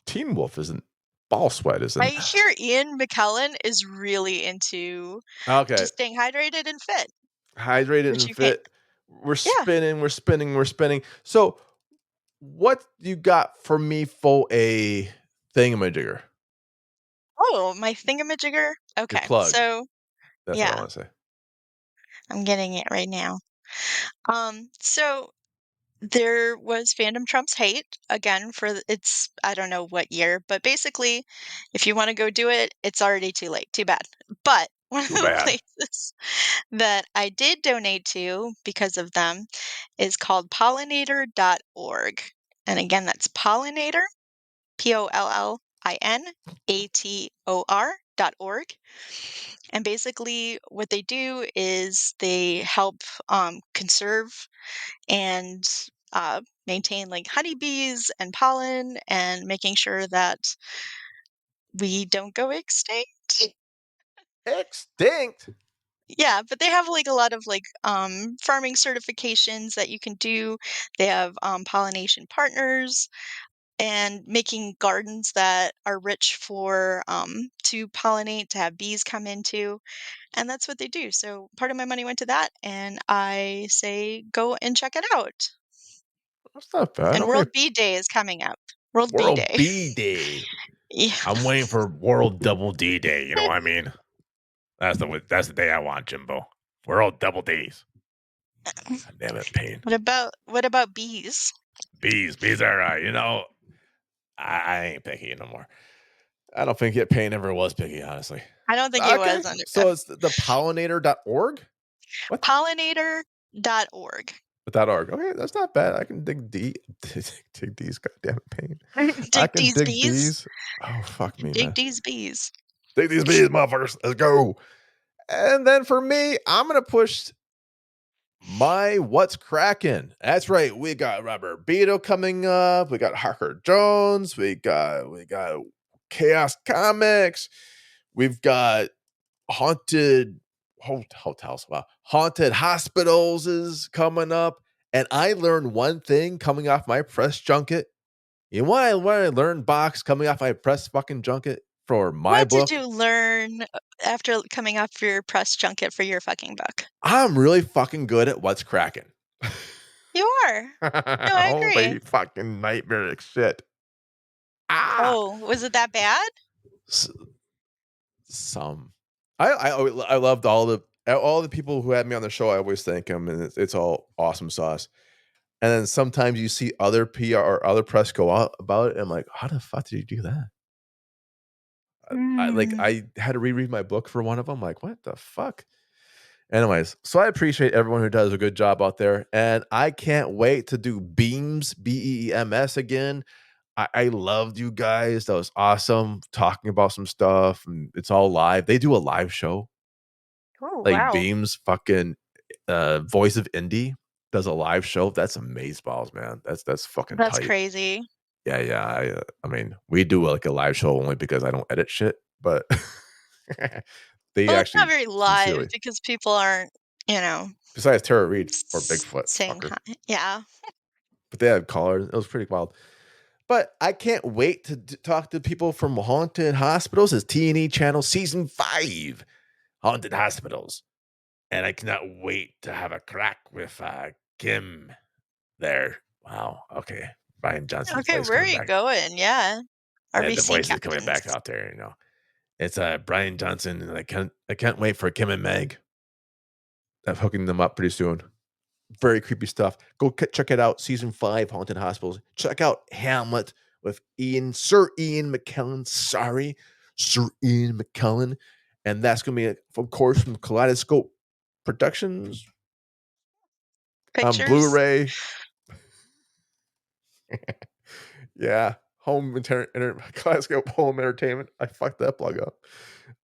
Teen Wolf isn't ball sweat, I isn't hear Ian McKellen is really into okay. just staying hydrated and fit, Hydrated which and you can't. fit. We're Yeah. spinning, we're spinning, we're spinning. So, what you got for me for a thingamajigger? Oh, my thingamajigger. Your Okay, plug. so That's what I yeah, want to say. I'm getting it right now. So there was Fandom Trumps Hate again for it's I don't know what year, but basically, if you want to go do it, it's already too late. Too bad. But one of Too the bad. places that I did donate to because of them is called pollinator.org. And again, that's pollinator, POLLINATOR.org. And basically, what they do is they help conserve and maintain like honeybees and pollen and making sure that we don't go extinct. Extinct. Yeah, but they have like a lot of like farming certifications that you can do. They have pollination partners and making gardens that are rich for to pollinate, to have bees come into. And that's what they do. So part of my money went to that, and I say go and check it out. That's not bad. And Okay. World Bee Day is coming up. World Bee World Day. B Day. Yeah. I'm waiting for World Double D Day. You know what I mean? That's the day I want, Jimbo. World Double D's. God damn it, pain. What about bees? Bees are you know, I ain't picky no more. I don't think Pain ever was picky, honestly. I don't think it Okay. was under So it's the pollinator.org? What? pollinator.org. .org. Okay, that's not bad. I can dig D dig these goddamn pain. I Dig can these dig bees. bees. Oh fuck me, Dig man. these bees. Dig these bees, motherfuckers. Let's go. And then for me, I'm gonna push my what's cracking. That's right. We got Robert Beto coming up. We got Harker Jones. We got Chaos Comics. We've got haunted hotels. Wow. Haunted hospitals is coming up. And I learned one thing coming off my press junket. You know what I learned, Box, coming off my press fucking junket for my What did book? you learn after coming off your press junket for your fucking book? I'm really fucking good at what's cracking. You are. No, I agree. Holy fucking nightmare shit. Ah, Oh, was it that bad? S- some. I loved all the people who had me on the show. I always thank them, and it's all awesome sauce. And then sometimes you see other PR or other press go out about it, and I'm like, how the fuck did you do that? Mm. I had to reread my book for one of them. Like, what the fuck? Anyways, so I appreciate everyone who does a good job out there, and I can't wait to do Beams BEEMS again. I loved you guys. That was awesome talking about some stuff, and it's all live. They do a live show, Oh, like wow. Beams fucking Voice of Indie does a live show. That's amazeballs, man. That's fucking That's tight. crazy. Yeah. I mean, we do like a live show only because I don't edit shit, but they Well, it's not actually very live sincerely. because people aren't, you know, Besides Tara Reid or Bigfoot, saying fucker. hi. Yeah. But they had callers. It was pretty wild. But I can't wait to talk to people from Haunted Hospitals. It's T&E Channel Season 5, Haunted Hospitals. And I cannot wait to have a crack with Kim there. Wow. Okay. Brian Johnson's Okay, voice where are coming you back. going? Yeah. The RBC voice is coming captains. back out there, you know. It's Brian Johnson, and I can't wait for Kim and Meg. I'm hooking them up pretty soon. Very creepy stuff. Go check it out. Season 5, Haunted Hospitals. Check out Hamlet with Sir Ian McKellen. Sorry, Sir Ian McKellen. And that's going to be, of course, from Kaleidoscope Productions on Pictures? Blu-ray. Yeah. Kaleidoscope Home Entertainment. I fucked that plug up.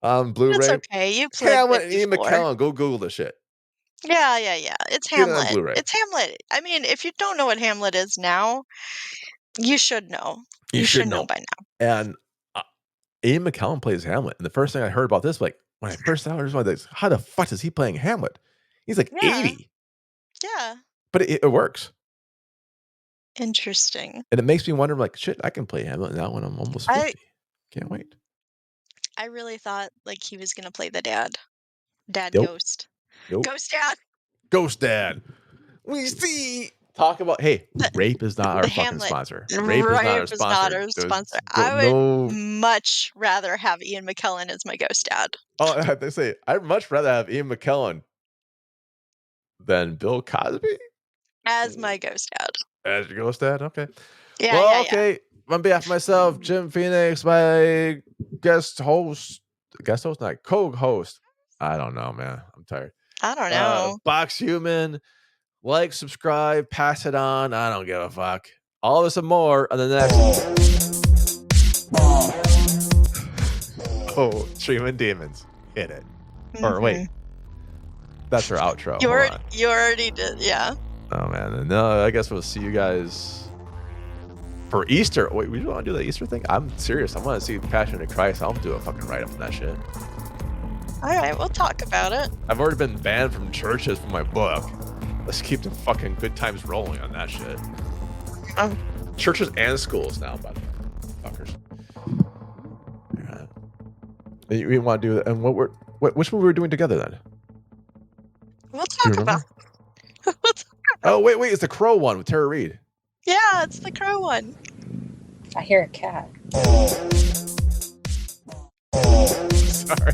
On It's Blu-ray. okay. You plugged Hamlet it and Ian before. McKellen. Go Google this shit. Yeah. It's Get it on Hamlet. Blu-ray. It's Hamlet. I mean, if you don't know what Hamlet is now, You should know. You should know by now. And Ian McKellen plays Hamlet. And the first thing I heard about this, like when I first saw it, I was like, how the fuck is he playing Hamlet? He's like 80. Yeah. But it works. Interesting. And it makes me wonder, like, shit, I can play Hamlet now when I'm almost 50. Can't wait. I really thought like he was gonna play the dad. Dad Nope. Ghost. Nope. Ghost Dad. Ghost Dad. We see. Talk about, hey, rape is not our fucking Hamlet. sponsor. Rape is not our sponsor. I would much rather have Ian McKellen as my ghost dad. Oh, I have to say, I'd much rather have Ian McKellen than Bill Cosby as my ghost dad. As your ghost dad? Okay. Yeah, well, okay. On behalf of myself, Jim Phoenix, my not co-host. I don't know, man. I'm tired. I don't know. Box Human. Like, subscribe, pass it on. I don't give a fuck. All this and more on the next. Streaming Demons. Hit it. Or wait. That's our outro. You already did, yeah. Oh, man. No, I guess we'll see you guys for Easter. Wait, we want to do the Easter thing? I'm serious. I want to see Passion of Christ. I'll do a fucking write-up on that shit. All right, we'll talk about it. I've already been banned from churches for my book. Let's keep the fucking good times rolling on that shit. Churches and schools now, by the way. Fuckers. Yeah. We want to do that. And which one we're doing together then? We'll talk about. Oh, wait. It's the Crow one with Tara Reid. Yeah, it's the Crow one. I hear a cat. Sorry.